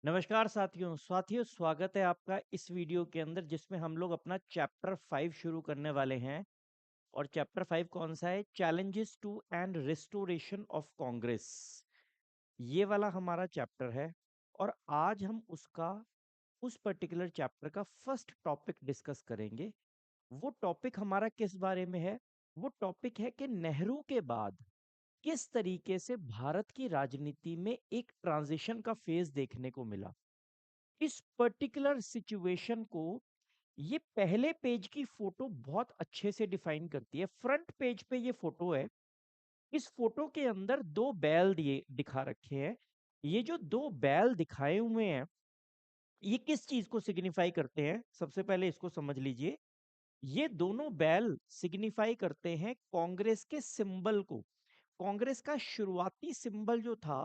नमस्कार साथियों साथियों स्वागत है आपका इस वीडियो के अंदर जिसमें हम लोग अपना चैप्टर 5 शुरू करने वाले हैं। और चैप्टर 5 कौन सा है? Challenges to and restoration of Congress. ये वाला हमारा चैप्टर है। और आज हम उसका उस पर्टिकुलर चैप्टर का फर्स्ट टॉपिक डिस्कस करेंगे। वो टॉपिक हमारा किस बारे में है? वो टॉपिक है कि नेहरू के बाद किस तरीके से भारत की राजनीति में एक ट्रांजिशन का फेज देखने को मिला। इस पर्टिकुलर सिचुएशन को ये पहले पेज की फोटो बहुत अच्छे से डिफाइन करती है। फ्रंट पेज पे ये फोटो है। इस फोटो के अंदर दो बैल दिए दिखा रखे हैं। ये जो दो बैल दिखाए हुए हैं, ये किस चीज को सिग्निफाई करते हैं? सबसे पहले इसको समझ लीजिए। ये दोनों बैल सिग्निफाई करते हैं कांग्रेस के सिंबल को। कांग्रेस का शुरुआती सिंबल जो था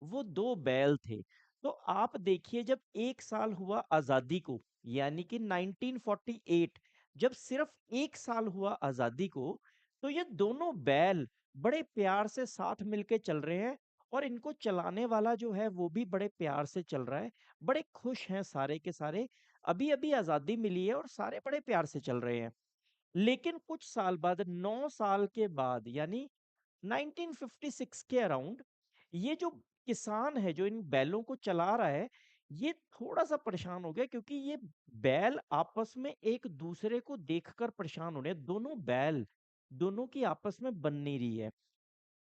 वो दो बैल थे। तो आप देखिए, जब एक साल हुआ आजादी को, यानी कि 1948, जब सिर्फ एक साल हुआ आजादी को, तो ये दोनों बैल बड़े प्यार से साथ मिलके चल रहे हैं। और इनको चलाने वाला जो है वो भी बड़े प्यार से चल रहा है। बड़े खुश हैं सारे के सारे। अभी अभी आजादी मिली है और सारे बड़े प्यार से चल रहे हैं। लेकिन कुछ साल बाद, 9 साल के बाद, यानी 1956 के अराउंड, ये जो किसान है जो इन बैलों को चला रहा है, ये थोड़ा सा परेशान हो गया, क्योंकि ये बैल आपस में एक दूसरे को देखकर परेशान हो रहे हैं। दोनों बैल, दोनों की आपस में बन नहीं रही है।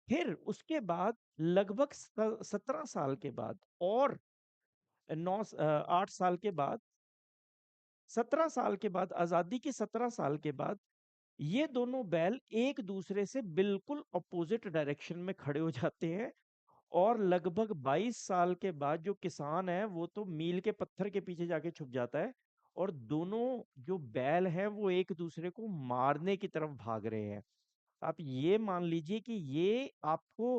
फिर उसके बाद लगभग 17 साल के बाद, और 8 साल के बाद, 17 साल के बाद, आजादी की 17 साल के बाद, ये दोनों बैल एक दूसरे से बिल्कुल अपोजिट डायरेक्शन में खड़े हो जाते हैं। और लगभग 22 साल के बाद जो किसान है वो तो मील के पत्थर के पीछे जाके छुप जाता है। और दोनों जो बैल हैं वो एक दूसरे को मारने की तरफ भाग रहे हैं। आप ये मान लीजिए कि ये आपको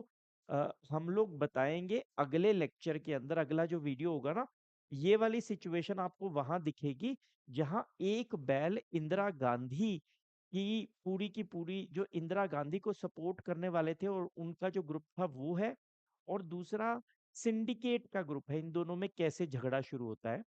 हम लोग बताएंगे अगले लेक्चर के अंदर। अगला जो वीडियो होगा ना, ये वाली सिचुएशन आपको वहां दिखेगी, जहां एक बैल इंदिरा गांधी की पूरी, जो इंदिरा गांधी को सपोर्ट करने वाले थे और उनका जो ग्रुप था वो है। और दूसरा सिंडिकेट का ग्रुप है। इन दोनों में कैसे झगड़ा शुरू होता है।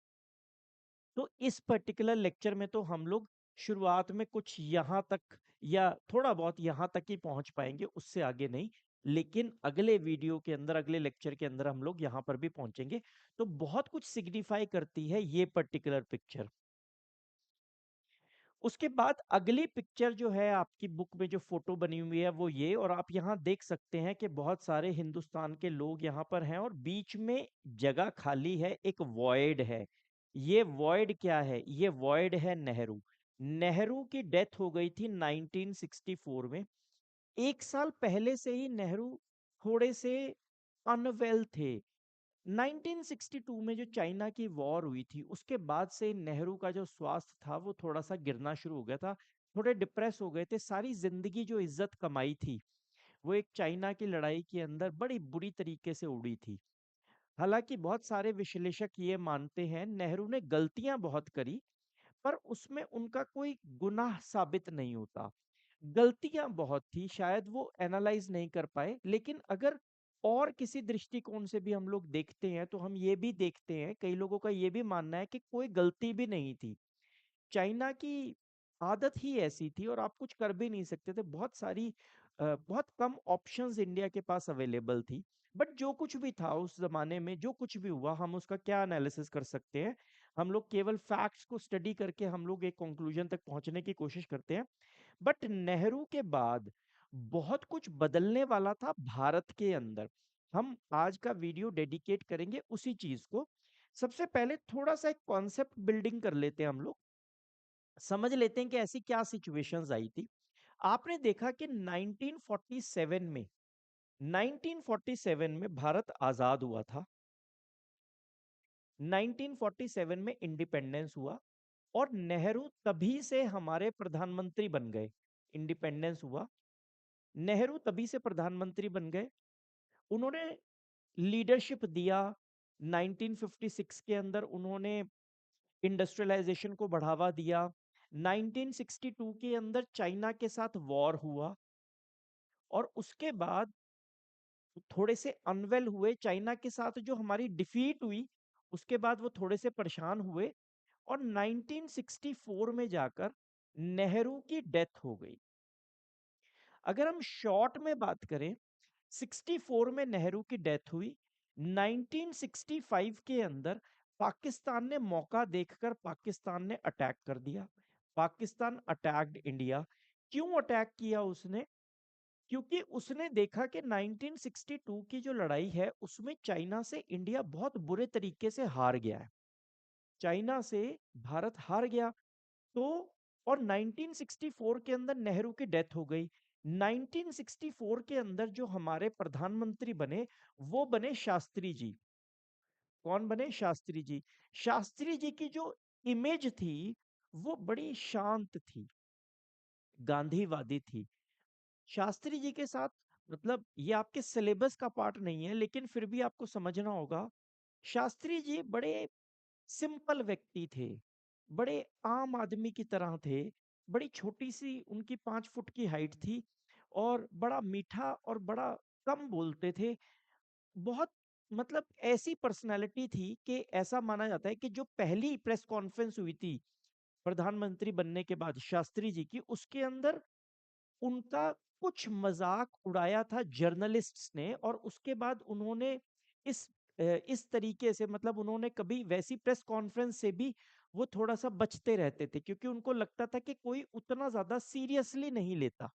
तो इस पर्टिकुलर लेक्चर में तो हम लोग शुरुआत में कुछ यहाँ तक, या थोड़ा बहुत यहाँ तक ही पहुंच पाएंगे, उससे आगे नहीं। लेकिन अगले वीडियो के अंदर, अगले लेक्चर के अंदर हम लोग यहाँ पर भी पहुंचेंगे। तो बहुत कुछ सिग्निफाई करती है ये पर्टिकुलर पिक्चर। उसके बाद अगली पिक्चर जो है आपकी बुक में, जो फोटो बनी हुई है वो ये। और आप यहाँ देख सकते हैं कि बहुत सारे हिंदुस्तान के लोग यहाँ पर हैं और बीच में जगह खाली है, एक वॉइड है। ये वॉइड क्या है? ये वॉइड है नेहरू। नेहरू की डेथ हो गई थी 1964 में। एक साल पहले से ही नेहरू थोड़े से अनवेल थे। 1962 में जो चाइना की वॉर हुई थी, उसके बाद से नेहरू का जो स्वास्थ्य था वो थोड़ा सा गिरना शुरू हो गया था। थोड़े डिप्रेस हो गए थे। सारी जिंदगी जो इज्जत कमाई थी वो एक चाइना की लड़ाई के अंदर बड़ी बुरी तरीके से उड़ी थी। हालांकि बहुत सारे विश्लेषक ये मानते हैं नेहरू ने गलतियां बहुत करी, पर उसमें उनका कोई गुनाह साबित नहीं होता। गलतियां बहुत थी, शायद वो एनालाइज नहीं कर पाए। लेकिन अगर और किसी दृष्टिकोण से भी हम लोग देखते हैं तो हम ये भी देखते हैं, कई लोगों का ये भी मानना है कि कोई गलती भी नहीं थी। चाइना की आदत ही ऐसी थी और आप कुछ कर भी नहीं सकते थे। बहुत सारी बहुत कम ऑप्शंस इंडिया के पास अवेलेबल थी। बट जो कुछ भी था उस जमाने में, जो कुछ भी हुआ, हम उसका क्या एनालिसिस कर सकते हैं? हम लोग केवल फैक्ट्स को स्टडी करके हम लोग एक कंक्लूजन तक पहुंचने की कोशिश करते हैं। बट नेहरू के बाद बहुत कुछ बदलने वाला था भारत के अंदर। हम आज का वीडियो डेडिकेट करेंगे उसी चीज को। सबसे पहले थोड़ा सा एक कॉन्सेप्ट बिल्डिंग कर लेते हैं हम लोग। समझ लेते हैं कि ऐसी क्या सिचुएशंस आई थी। आपने देखा कि 1947 में, 1947 में भारत आजाद हुआ था। 1947 में इंडिपेंडेंस हुआ और नेहरू तभी से हमारे प्रधानमंत्री बन गए। इंडिपेंडेंस हुआ, नेहरू तभी से प्रधानमंत्री बन गए। उन्होंने लीडरशिप दिया। 1956 के अंदर उन्होंने इंडस्ट्रियलाइजेशन को बढ़ावा दिया। 1962 के अंदर चाइना के साथ वॉर हुआ और उसके बाद थोड़े से अनवेल हुए। चाइना के साथ जो हमारी डिफीट हुई उसके बाद वो थोड़े से परेशान हुए और 1964 में जाकर नेहरू की डेथ हो गई। अगर हम शॉर्ट में बात करें, 64 में नेहरू की डेथ हुई। 1965 के अंदर पाकिस्तान ने मौका देखकर पाकिस्तान ने अटैक कर दिया। Pakistan attacked India. क्यों अटैक किया उसने? क्योंकि उसने देखा कि 1962 की जो लड़ाई है उसमें चाइना से इंडिया बहुत बुरे तरीके से हार गया है। चाइना से भारत हार गया। तो और 1964 के अंदर नेहरू की डेथ हो गई। 1964 के अंदर जो हमारे प्रधानमंत्री बने वो बने शास्त्री जी। कौन बने? शास्त्री जी। शास्त्री जी की जो इमेज थी वो बड़ी शांत थी, गांधीवादी थी। शास्त्री जी के साथ, मतलब ये आपके सिलेबस का पार्ट नहीं है लेकिन फिर भी आपको समझना होगा, शास्त्री जी बड़े सिंपल व्यक्ति थे, बड़े आम आदमी की तरह थे। बड़ी छोटी सी उनकी 5 फुट की हाइट थी और बड़ा मीठा और बड़ा कम बोलते थे। बहुत, मतलब ऐसी पर्सनैलिटी थी कि ऐसा माना जाता है कि जो पहली प्रेस कॉन्फ्रेंस हुई थी प्रधानमंत्री बनने के बाद शास्त्री जी की, उसके अंदर उनका कुछ मजाक उड़ाया था जर्नलिस्ट्स ने और उसके बाद उन्होंने इस तरीके से, मतलब उन्होंने कभी वैसी प्रेस कॉन्फ्रेंस से भी वो थोड़ा सा बचते रहते थे क्योंकि उनको लगता था कि कोई उतना ज्यादा सीरियसली नहीं लेता।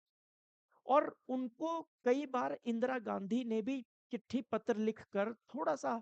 और उनको कई बार इंदिरा गांधी ने भी चिट्ठी पत्र लिखकर थोड़ा सा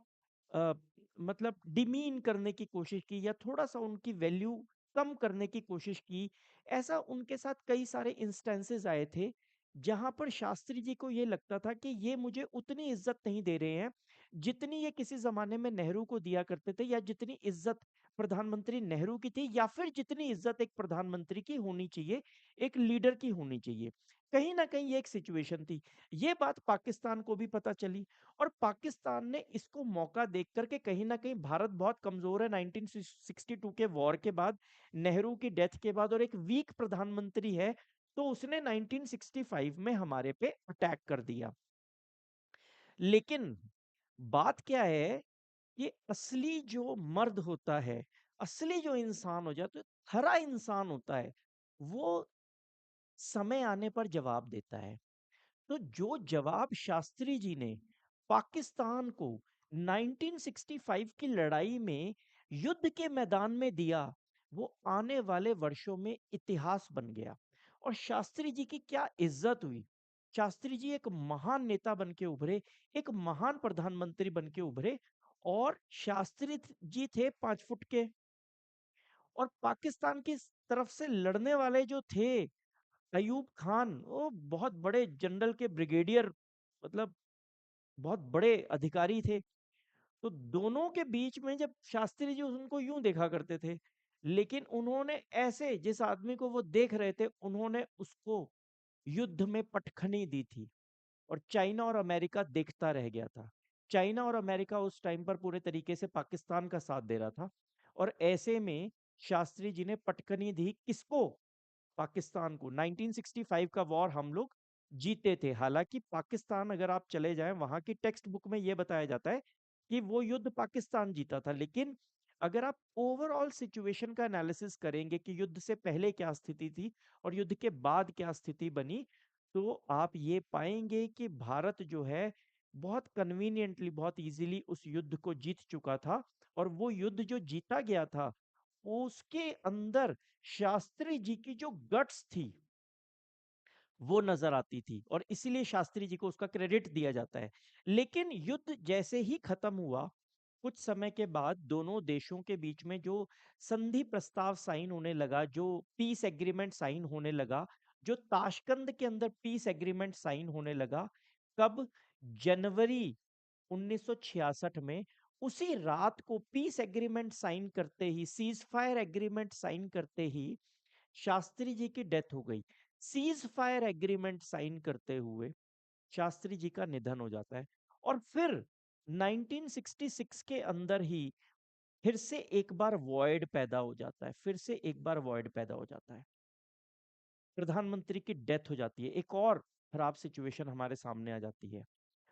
अ, मतलब डिमीन करने की कोशिश की या थोड़ा सा उनकी वैल्यू कम करने की कोशिश की। ऐसा उनके साथ कई सारे इंस्टेंसेस आए थे जहां पर शास्त्री जी को ये लगता था कि ये मुझे उतनी इज्जत नहीं दे रहे हैं जितनी ये किसी जमाने में नेहरू को दिया करते थे, या जितनी इज्जत प्रधानमंत्री नेहरू की थी, या फिर जितनी इज्जत एक प्रधानमंत्री की होनी चाहिए, एक लीडर की होनी चाहिए। कहीं ना कहीं ये एक सिचुएशन थी। ये बात पाकिस्तान को भी पता चली और पाकिस्तान ने इसको मौका देख करके, कहीं ना कहीं भारत बहुत कमजोर है 1962 के वॉर के बाद, नेहरू की डेथ के बाद, और एक वीक प्रधानमंत्री है, तो उसने 1965 में हमारे पे अटैक कर दिया। लेकिन बात क्या है, ये असली जो मर्द होता है, असली जो इंसान हो जाता है, खरा इंसान होता है, वो समय आने पर जवाब देता है। तो जो जवाब शास्त्री जी ने पाकिस्तान को 1965 की लड़ाई में युद्ध के मैदान में दिया, वो आने वाले वर्षों में इतिहास बन गया। और शास्त्री जी की क्या इज्जत हुई। शास्त्री जी एक महान नेता बन के उभरे, एक महान प्रधानमंत्री बन के उभरे। और शास्त्री जी थे 5 फुट के। और पाकिस्तान की तरफ से लड़ने वाले जो थे, अयूब खान, वो बहुत बड़े जनरल के ब्रिगेडियर, मतलब बहुत बड़े अधिकारी थे। तो दोनों के बीच में जब शास्त्री जी उनको यूं देखा करते थे, लेकिन उन्होंने ऐसे जिस आदमी को वो देख रहे थे उन्होंने उसको युद्ध में पटखनी दी थी। और चाइना और अमेरिका देखता रह गया था। चाइना और अमेरिका उस टाइम पर पूरे तरीके से पाकिस्तान का साथ दे रहा था। और ऐसे में शास्त्री जी ने पटकनी दी किसको? पाकिस्तान को। 1965 का वॉर हम लोग जीते थे। हालांकि पाकिस्तान, अगर आप चले जाएं, वहां की टेक्स्ट बुक में यह बताया जाता है कि वो युद्ध पाकिस्तान जीता था। लेकिन अगर आप ओवरऑल सिचुएशन का एनालिसिस करेंगे कि युद्ध से पहले क्या स्थिति थी और युद्ध के बाद क्या स्थिति बनी, तो आप ये पाएंगे कि भारत जो है बहुत कन्वीनियंटली, बहुत इजीली उस युद्ध को जीत चुका था। और वो युद्ध जो जीता गया था उसके अंदर शास्त्री जी की जो गट्स थी वो नजर आती थी, और इसीलिए शास्त्री जी को उसका क्रेडिट दिया जाता है। लेकिन युद्ध जैसे ही खत्म हुआ, कुछ समय के बाद दोनों देशों के बीच में जो संधि प्रस्ताव साइन होने लगा, जो पीस एग्रीमेंट साइन होने लगा, जो ताशकंद के अंदर पीस एग्रीमेंट साइन होने लगा, कब? जनवरी 1966 में। उसी रात को पीस एग्रीमेंट साइन करते ही, सीज फायर एग्रीमेंट साइन करते ही शास्त्री जी की डेथ हो गई। सीज फायर एग्रीमेंट साइन करते हुए शास्त्री जी का निधन हो जाता है। और फिर 1966 के अंदर ही फिर से एक बार वॉइड पैदा हो जाता है, फिर से एक बार वॉइड पैदा हो जाता है। प्रधानमंत्री की डेथ हो जाती है, एक और खराब सिचुएशन हमारे सामने आ जाती है।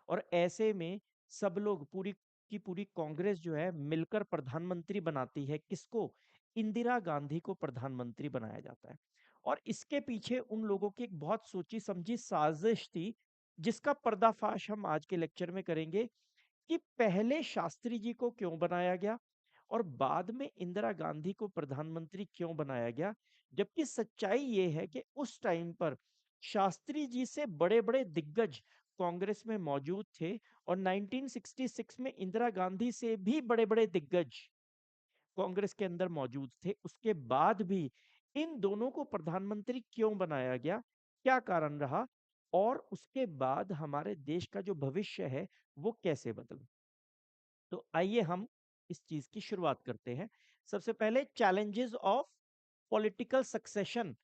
और ऐसे में सब लोग, पूरी की पूरी कांग्रेस जो है मिलकर प्रधानमंत्री बनाती है किसको? इंदिरा गांधी को प्रधानमंत्री बनाया जाता है। और इसके पीछे उन लोगों की एक बहुत सोची समझी साजिश थी, जिसका पर्दाफाश हम आज के लेक्चर में करेंगे कि पहले शास्त्री जी को क्यों बनाया गया और बाद में इंदिरा गांधी को प्रधानमंत्री क्यों बनाया गया। जबकि सच्चाई ये है कि उस टाइम पर शास्त्री जी से बड़े बड़े दिग्गज कांग्रेस में मौजूद थे और 1966 में इंदिरा गांधी से भी बड़े बड़े दिग्गज कांग्रेस के अंदर मौजूद थे। उसके बाद भी इन दोनों को प्रधानमंत्री क्यों बनाया गया, क्या कारण रहा, और उसके बाद हमारे देश का जो भविष्य है वो कैसे बदला। तो आइए हम इस चीज की शुरुआत करते हैं। सबसे पहले challenges of political succession.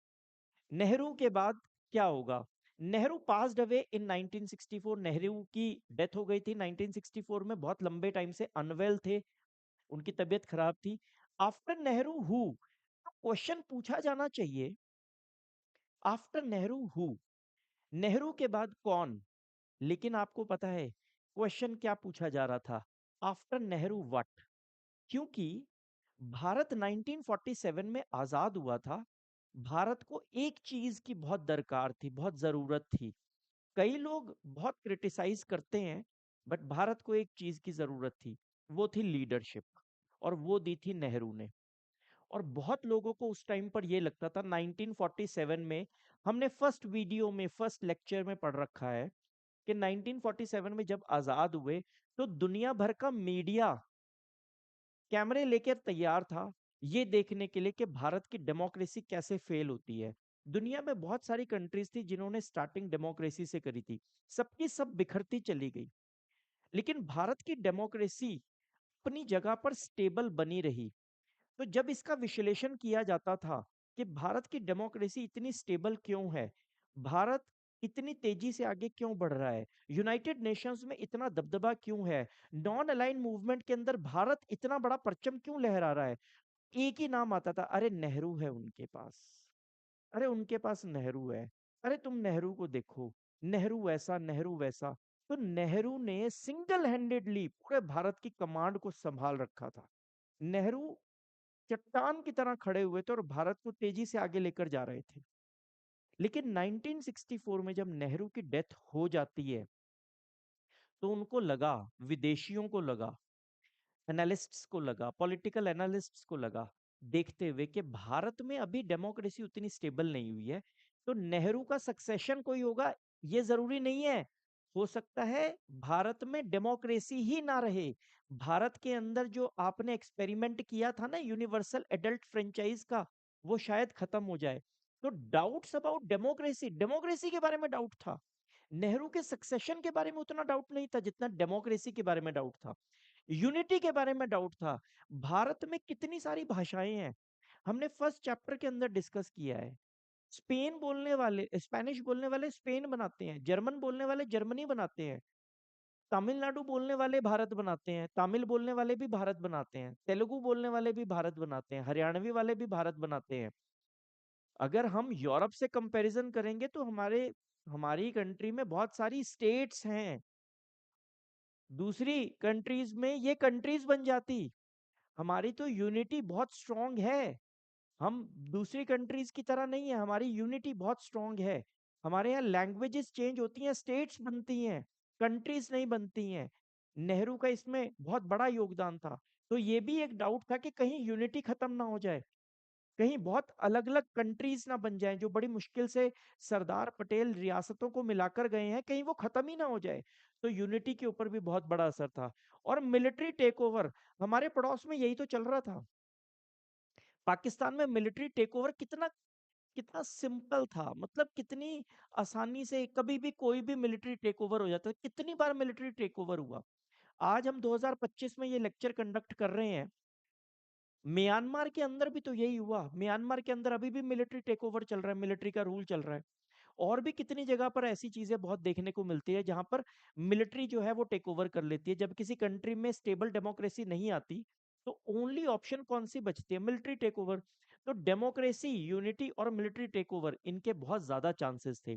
Nehru के बाद क्या होगा? Nehru passed away in 1964। Nehru की डेथ हो गई थी 1964 में, बहुत लंबे टाइम से अनवेल थे, उनकी तबीयत खराब थी। आफ्टर नेहरू हु, क्वेश्चन पूछा जाना चाहिए, आफ्टर नेहरू हु, नेहरू के बाद कौन? लेकिन आपको पता है क्वेश्चन क्या पूछा जा रहा था? After Nehru what? क्योंकि भारत 1947 में आजाद हुआ था। भारत को एक चीज की बहुत दरकार थी, बहुत जरूरत थी। कई लोग बहुत क्रिटिसाइज करते हैं, बट भारत को एक चीज की जरूरत थी, वो थी लीडरशिप, और वो दी थी नेहरू ने। और बहुत लोगों को उस टाइम पर ये लगता था 1947 में, हमने फर्स्ट वीडियो में फर्स्ट लेक्चर में पढ़ रखा है कि 1947 में जब आजाद हुए तो दुनिया भर का मीडिया कैमरे लेकर तैयार था ये देखने के लिए कि भारत की डेमोक्रेसी कैसे फेल होती है। दुनिया में बहुत सारी कंट्रीज थी जिन्होंने स्टार्टिंग डेमोक्रेसी से करी थी, सबकी सब बिखरती चली गई, लेकिन भारत की डेमोक्रेसी अपनी जगह पर स्टेबल बनी रही। तो जब इसका विश्लेषण किया जाता था कि भारत की डेमोक्रेसी इतनी स्टेबल क्यों है, भारत इतनी तेजी से आगे क्यों बढ़ रहा है, यूनाइटेड नेशंस में इतना दबदबा क्यों है, नॉन अलाइन मूवमेंट के अंदर भारत इतना बड़ा परचम क्यों लहरा रहा है, एक ही नाम आता था, अरे नेहरू है उनके पास, अरे उनके पास नेहरू है, अरे तुम नेहरू को देखो, नेहरू ऐसा नेहरू वैसा। तो नेहरू ने सिंगल हैंडेडली पूरे भारत की कमांड को संभाल रखा था। नेहरू चट्टान की तरह खड़े हुए थे और भारत को तेजी से आगे लेकर जा रहे थे। लेकिन 1964 में जब नेहरू की डेथ हो जाती है तो उनको लगा, विदेशियों को लगा, एनालिस्ट्स को लगा, पॉलिटिकल एनालिस्ट्स को लगा, देखते हुए कि भारत में अभी डेमोक्रेसी उतनी स्टेबल नहीं हुई है, तो नेहरू का सक्सेशन कोई होगा ये जरूरी नहीं है। हो सकता है भारत में डेमोक्रेसी ही ना रहे, भारत के अंदर जो आपने एक्सपेरिमेंट किया था ना यूनिवर्सल एडल्ट फ्रेंचाइज का, वो शायद खत्म हो जाए। तो डाउट्स अबाउट डेमोक्रेसी, डेमोक्रेसी के बारे में डाउट था, नेहरू के सक्सेशन के बारे में उतना डाउट नहीं था जितना डेमोक्रेसी के बारे में डाउट था, यूनिटी के बारे में डाउट था। भारत में कितनी सारी भाषाएं हैं, हमने फर्स्ट चैप्टर के अंदर डिस्कस किया है। स्पेन बोलने वाले, स्पेनिश बोलने वाले स्पेन बनाते हैं, जर्मन बोलने वाले जर्मनी बनाते हैं, तमिलनाडु बोलने वाले भारत बनाते हैं, तमिल बोलने वाले भी भारत बनाते हैं, तेलुगु बोलने वाले भी भारत बनाते हैं, हरियाणवी वाले भी भारत बनाते हैं। अगर हम यूरोप से कंपैरिजन करेंगे तो हमारी कंट्री में बहुत सारी स्टेट्स हैं, दूसरी कंट्रीज में ये कंट्रीज बन जाती। हमारी तो यूनिटी बहुत स्ट्रांग है, हम दूसरी कंट्रीज की तरह नहीं है, हमारी यूनिटी बहुत स्ट्रांग है। हमारे यहाँ लैंग्वेजेस चेंज होती हैं, स्टेट्स बनती हैं, कंट्रीज नहीं बनती हैं। नेहरू का इसमें बहुत बड़ा योगदान था। तो ये भी एक डाउट था कि कहीं यूनिटी खत्म ना हो जाए, कहीं बहुत अलग अलग कंट्रीज ना बन जाएं, जो बड़ी मुश्किल से सरदार पटेल रियासतों को मिलाकर गए हैं, कहीं वो खत्म ही ना हो जाए। तो यूनिटी के ऊपर भी बहुत बड़ा असर था। और मिलिट्री टेक ओवर, हमारे पड़ोस में यही तो चल रहा था। पाकिस्तान में मिलिट्री टेक ओवर कितना कितना सिंपल था, मतलब कितनी आसानी से कभी भी कोई भी मिलिट्री टेक ओवर हो जाता है, कितनी बार मिलिट्री टेक ओवर हुआ। आज हम 2025 में ये लेक्चर कंडक्ट कर रहे हैं, म्यांमार के अंदर भी तो यही हुआ, म्यांमार के अंदर अभी भी मिलिट्री टेक ओवर चल रहा है, मिलिट्री का रूल चल रहा है। और भी कितनी जगह पर ऐसी चीजें बहुत देखने को मिलती है जहां पर मिलिट्री जो है वो टेक ओवर कर लेती है। जब किसी कंट्री में स्टेबल डेमोक्रेसी नहीं आती तो ओनली ऑप्शन कौन सी बचती है? Military take over. तो डेमोक्रेसी, यूनिटी और मिलिट्री टेक ओवर, इनके बहुत ज्यादा चांसेस थे।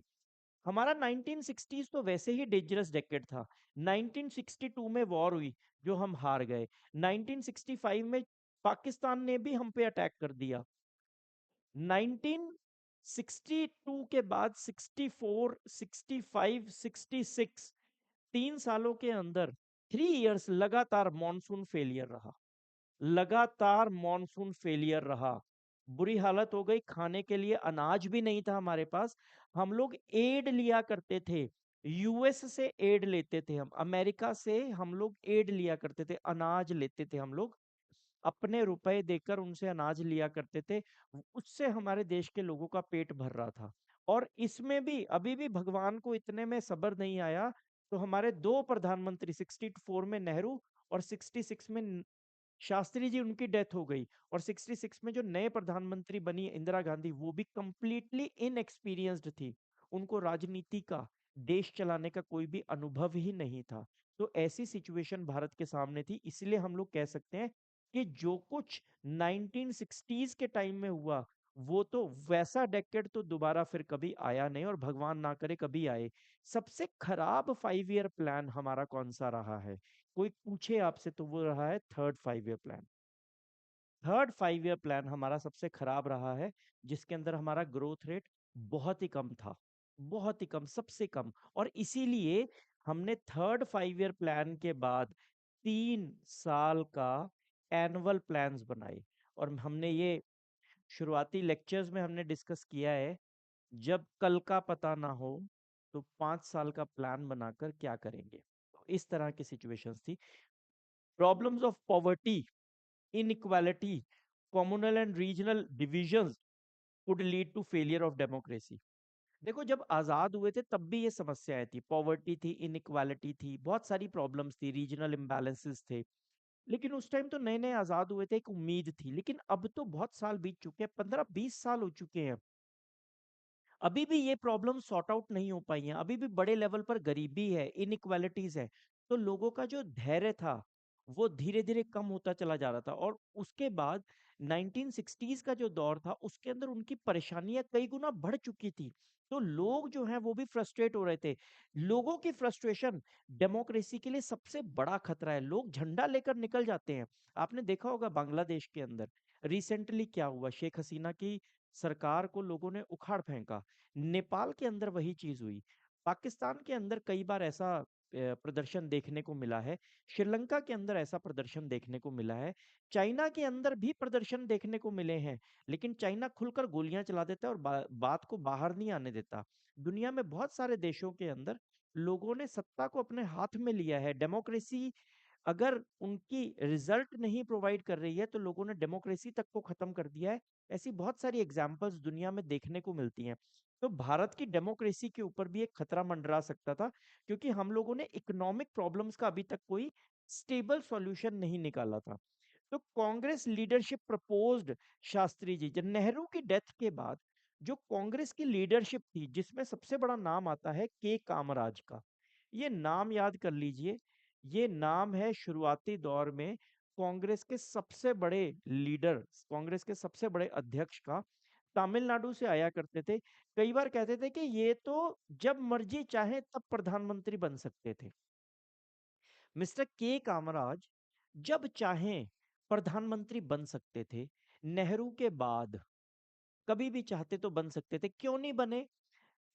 हमारा 1960s तो वैसे ही डेंजरस डेकेड था। 1962 में वॉर हुई जो हम हार गए। 1965 में पाकिस्तान ने भी हम पे अटैक कर दिया। 1962 के बाद 64, 65, 66, 3 सालों के अंदर 3 इयर्स लगातार मॉनसून फेलियर रहा। लगातार मॉनसून फेलियर रहा। बुरी हालत हो गई, खाने के लिए अनाज भी नहीं था हमारे पास। हम लोग एड लिया करते थे, यूएस से एड लेते थे, हम अमेरिका से हम लोग एड लिया करते थे, अनाज लेते थे हम लोग, अपने रुपए देकर उनसे अनाज लिया करते थे। उससे हमारे देश के लोगों का पेट भर रहा था। और इसमें भी अभी भी भगवान को इतने में सब्र नहीं आया, तो हमारे दो प्रधानमंत्री, 64 में नेहरू और 66 में शास्त्री जी, उनकी डेथ हो गई। और 66 में जो नए प्रधानमंत्री बनी इंदिरा गांधी, वो भी कंप्लीटली इनएक्सपीरियंस्ड थी। उनको राजनीति का, देश चलाने का कोई भी अनुभव ही नहीं था। तो ऐसी सिचुएशन भारत के सामने थी। इसलिए हम लोग कह सकते हैं कि जो कुछ 1960s के टाइम में हुआ, वो तो वैसा डेकेड तो दोबारा फिर कभी आया नहीं, और भगवान ना करे कभी आए। सबसे खराब 5 ईयर प्लान हमारा कौन सा रहा है? कोई पूछे आपसे तो वो रहा है third 5 year plan. Third 5 year plan हमारा सबसे खराब रहा है, जिसके अंदर हमारा ग्रोथ रेट बहुत ही कम था, बहुत ही कम, सबसे कम। और इसीलिए हमने थर्ड 5 ईयर प्लान के बाद 3 साल का एनुअल प्लान्स बनाए। और हमने ये शुरुआती लेक्चर्स में हमने डिस्कस किया है, जब कल का पता ना हो तो 5 साल का प्लान बनाकर क्या करेंगे। तो इस तरह की सिचुएशंस थी। Problems of poverty, inequality, communal and regional divisions could lead to failure of democracy। देखो, जब आजाद हुए थे तब भी ये समस्याएं थी, पॉवर्टी थी, इनइक्वालिटी थी, बहुत सारी प्रॉब्लम्स थी, रीजनल इम्बैलेंसेस थे। लेकिन उस टाइम तो नए नए आजाद हुए थे, एक उम्मीद थी। लेकिन अब तो बहुत साल बीत चुके हैं, 15-20 साल हो चुके हैं, अभी भी ये प्रॉब्लम सॉर्ट आउट नहीं हो पाई हैं। अभी भी बड़े लेवल पर गरीबी है, इनइक्वालिटीज है। तो लोगों का जो धैर्य था वो धीरे धीरे कम होता चला जा रहा था। और उसके बाद 1960s का जो दौर था, उसके अंदर उनकी परेशानियां कई गुना बढ़ चुकी थी। तो लोग जो हैं वो भी फ्रस्ट्रेट हो रहे थे। लोगों की फ्रस्ट्रेशन डेमोक्रेसी के लिए सबसे बड़ा खतरा है। लोग झंडा लेकर निकल जाते हैं। आपने देखा होगा बांग्लादेश के अंदर रिसेंटली क्या हुआ, शेख हसीना की सरकार को लोगों ने उखाड़ फेंका। नेपाल के अंदर वही चीज हुई। पाकिस्तान के अंदर कई बार ऐसा प्रदर्शन देखने को मिला है। श्रीलंका के अंदर ऐसा प्रदर्शन देखने को मिला है। चाइना के अंदर भी प्रदर्शन देखने को मिले हैं। लेकिन चाइना खुलकर गोलियां चला देता है और बात को बाहर नहीं आने देता। दुनिया में बहुत सारे देशों के अंदर लोगों ने सत्ता को अपने हाथ में लिया है। डेमोक्रेसी अगर उनकी रिजल्ट नहीं प्रोवाइड कर रही है, तो लोगों ने डेमोक्रेसी तक को खत्म कर दिया है। ऐसी बहुत सारी एग्जाम्पल्स दुनिया में देखने को मिलती हैं। तो भारत की डेमोक्रेसी के ऊपर भी एक खतरा मंडरा सकता था, क्योंकि हम लोगों ने इकोनॉमिक प्रॉब्लम्स का अभी तक कोई स्टेबल सॉल्यूशन नहीं निकाला था। तो कांग्रेस लीडरशिप प्रपोज्ड, शास्त्री जी, जब नेहरू की डेथ के बाद जो कांग्रेस की लीडरशिप थी, जिसमें सबसे बड़ा नाम आता है के कामराज का। ये नाम याद कर लीजिए। ये नाम है शुरुआती दौर में कांग्रेस के सबसे बड़े लीडर, कांग्रेस के सबसे बड़े अध्यक्ष का। तमिलनाडु से आया करते थे। कई बार कहते थे कि ये तो जब मर्जी चाहे तब प्रधानमंत्री बन सकते थे। मिस्टर के कामराज जब चाहें प्रधानमंत्री बन सकते थे। नेहरू के बाद कभी भी चाहते तो बन सकते थे, क्यों नहीं बने?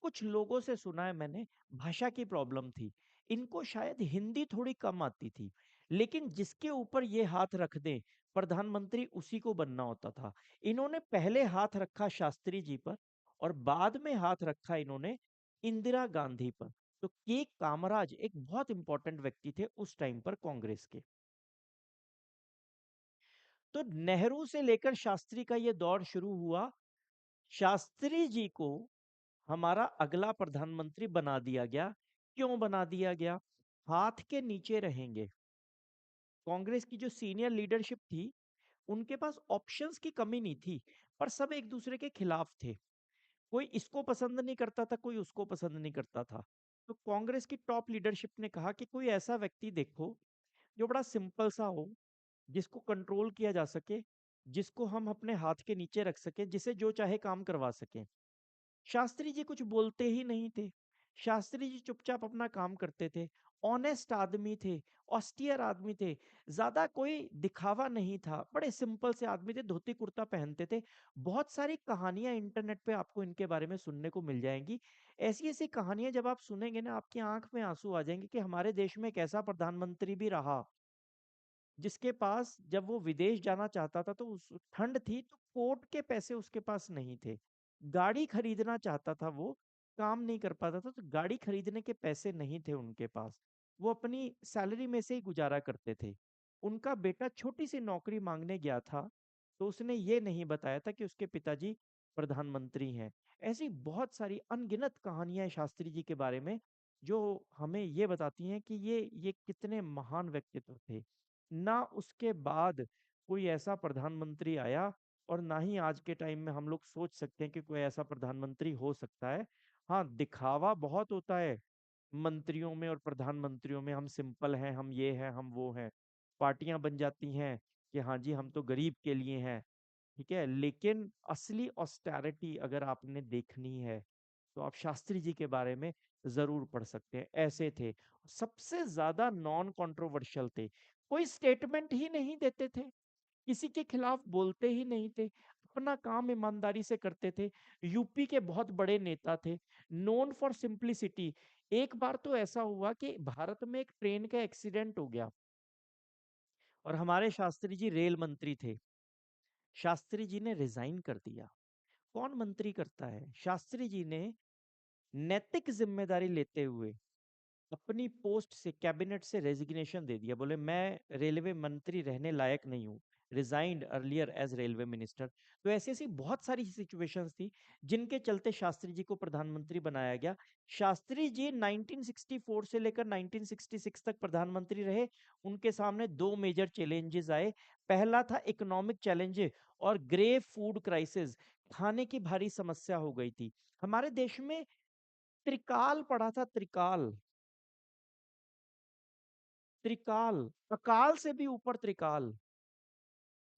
कुछ लोगों से सुना है मैंने, भाषा की प्रॉब्लम थी। इनको शायद हिंदी थोड़ी कम आती थी। लेकिन जिसके ऊपर ये हाथ रख दे प्रधानमंत्री, उसी को बनना होता था। इन्होंने पहले हाथ रखा शास्त्री जी पर, और बाद में हाथ रखा इन्होंने इंदिरा गांधी पर। तो के कामराज एक बहुत इंपॉर्टेंट व्यक्ति थे उस टाइम पर कांग्रेस के। तो नेहरू से लेकर शास्त्री का ये दौर शुरू हुआ। शास्त्री जी को हमारा अगला प्रधानमंत्री बना दिया गया। क्यों बना दिया गया? हाथ के नीचे रहेंगे। कांग्रेस की जो सीनियर लीडरशिप थी, उनके पास ऑप्शंस की कमी नहीं थी, पर सब एक दूसरे के खिलाफ थे। कोई इसको पसंद नहीं करता था, कोई उसको पसंद नहीं करता था। तो कांग्रेस की टॉप लीडरशिप ने कहा कि कोई ऐसा व्यक्ति देखो जो बड़ा सिंपल सा हो, जिसको कंट्रोल किया जा सके, जिसको हम अपने हाथ के नीचे रख सके, जिसे जो चाहे काम करवा सके। शास्त्री जी कुछ बोलते ही नहीं थे। शास्त्री जी चुपचाप अपना काम करते थे, ऑनेस्ट आदमी थे, ऑस्टियर आदमी थे, ज़्यादा कोई दिखावा नहीं था, बड़े सिंपल से आदमी थे, धोती कुर्ता पहनते थे। बहुत सारी कहानियाँ इंटरनेट पे आपको इनके बारे में सुनने को मिल जाएँगी। ऐसी-ऐसी कहानियाँ जब आप सुनेंगे ना, आपकी आँख में आँसू आ जाएँगे कि हमारे देश में एक ऐसा प्रधानमंत्री भी रहा जिसके पास जब वो विदेश जाना चाहता था तो उस ठंड थी तो कोट के पैसे उसके पास नहीं थे। गाड़ी खरीदना चाहता था वो, काम नहीं कर पाता था तो गाड़ी खरीदने के पैसे नहीं थे उनके पास। वो अपनी सैलरी में से ही गुज़ारा करते थे। उनका बेटा छोटी-सी नौकरी माँगने गया था, तो उसने ये नहीं बताया था कि उसके पिताजी प्रधानमंत्री हैं। ऐसी बहुत सारी अनगिनत कहानियाँ हैं शास्त्री जी के बारे में, जो हमें ये बताती हैं कि ये कितने महान व्यक्तित्व थे। ना उसके बाद कोई ऐसा प्रधानमंत्री आया और ना ही आज के टाइम में हम लोग सोच सकते हैं कि कोई ऐसा प्रधानमंत्री हो सकता है। हाँ, दिखावा बहुत होता है मंत्रियों में और प्रधानमंत्रियों में, हम सिंपल हैं, हम ये हैं, हम वो हैं। पार्टियां बन जाती हैं कि हाँ जी, हम तो गरीब के लिए हैं, ठीक है? लेकिन असली ऑस्टेरिटी अगर आपने देखनी है, तो आप शास्त्री जी के बारे में ज़रूर पढ़ सकते हैं। ऐसे थे, सबसे ज़्यादा नॉन कंट्रोवर्शियल थे। कोई स्टेटमेंट ही नहीं देते थे, किसी के खिलाफ बोलते ही नहीं थे, अपना काम ईमानदारी से करते थे। यूपी के बहुत बड़े नेता थे, नोन फॉर सिंप्लिसिटी। एक बार तो ऐसा हुआ कि भारत में एक ट्रेन का एक्सीडेंट हो गया और हमारे शास्त्री जी रेल मंत्री थे। शास्त्री जी ने रिजाइन कर दिया। कौन मंत्री करता है? शास्त्री जी ने नैतिक जिम्मेदारी लेते हुए अपनी पोस्ट से, कैबिनेट से रेजिग्नेशन दे दिया। बोले मैं रेलवे मंत्री रहने लायक नहीं हूँ। Resigned earlier as railway minister. तो ऐसी ऐसी बहुत सारी सिचुएशंस थी जिनके चलते शास्त्री जी को प्रधानमंत्री बनाया गया। शास्त्री जी 1964 से लेकर 1966 तक प्रधानमंत्री रहे। उनके सामने दो मेजर चैलेंजेस आए। पहला था इकोनॉमिक चैलेंज और ग्रेव फूड क्राइसिस, खाने की भारी समस्या हो गई थी। हमारे देश में त्रिकाल पड़ा था, त्रिकाल। त्रिकाल, अकाल से भी ऊपर त्रिकाल।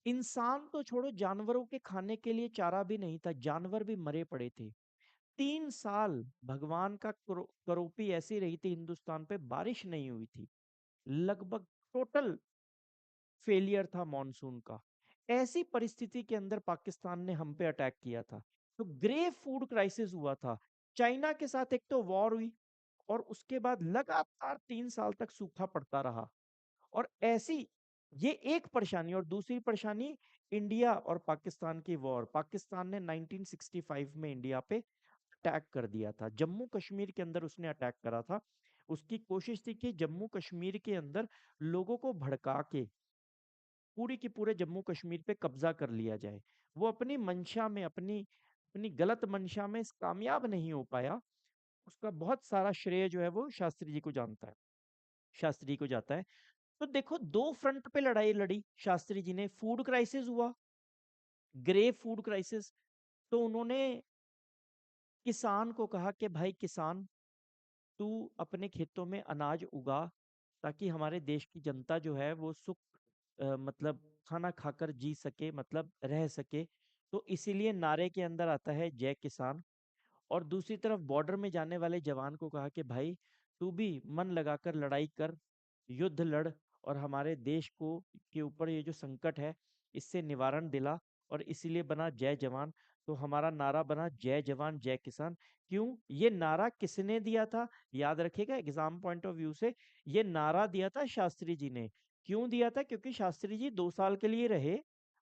इंसान तो छोड़ो, जानवरों के खाने के लिए चारा भी नहीं था, जानवर भी मरे पड़े थे। 3 साल भगवान का करोपी ऐसी रही थी हिंदुस्तान पे, बारिश नहीं हुई थी। लगभग टोटल फेलियर था मॉनसून का। ऐसी परिस्थिति के अंदर पाकिस्तान ने हम पे अटैक किया था। तो ग्रेव फूड क्राइसिस हुआ था। चाइना के साथ एक तो वॉर हुई और उसके बाद लगातार 3 साल तक सूखा पड़ता रहा। और ऐसी ये एक परेशानी, और दूसरी परेशानी इंडिया और पाकिस्तान की वॉर। पाकिस्तान ने 1965 में इंडिया पे अटैक कर दिया था, जम्मू कश्मीर के अंदर उसने अटैक करा था। उसकी कोशिश थी कि जम्मू कश्मीर के अंदर लोगों को भड़का के पूरी की पूरे जम्मू कश्मीर पे कब्जा कर लिया जाए। वो अपनी मंशा में, अपनी अपनी गलत मंशा में कामयाब नहीं हो पाया। उसका बहुत सारा श्रेय जो है वो शास्त्री जी को जानता है, शास्त्री जी को जाता है। तो देखो, दो फ्रंट पे लड़ाई लड़ी शास्त्री जी ने। फूड क्राइसिस हुआ, ग्रेव फूड क्राइसिस। तो उन्होंने किसान को कहा कि भाई किसान, तू अपने खेतों में अनाज उगा ताकि हमारे देश की जनता जो है वो सुख, मतलब खाना खाकर जी सके, मतलब रह सके। तो इसीलिए नारे के अंदर आता है जय किसान। और दूसरी तरफ बॉर्डर में जाने वाले जवान को कहा कि भाई तू भी मन लगाकर लड़ाई कर, युद्ध लड़, और हमारे देश को के ऊपर ये जो संकट है इससे निवारण दिला। और इसीलिए बना जय जवान। तो हमारा नारा बना जय जवान जय किसान। क्यों? ये नारा किसने दिया था? याद रखिएगा, एग्जाम पॉइंट ऑफ व्यू से ये नारा दिया था शास्त्री जी ने। क्यों दिया था? क्योंकि शास्त्री जी 2 साल के लिए रहे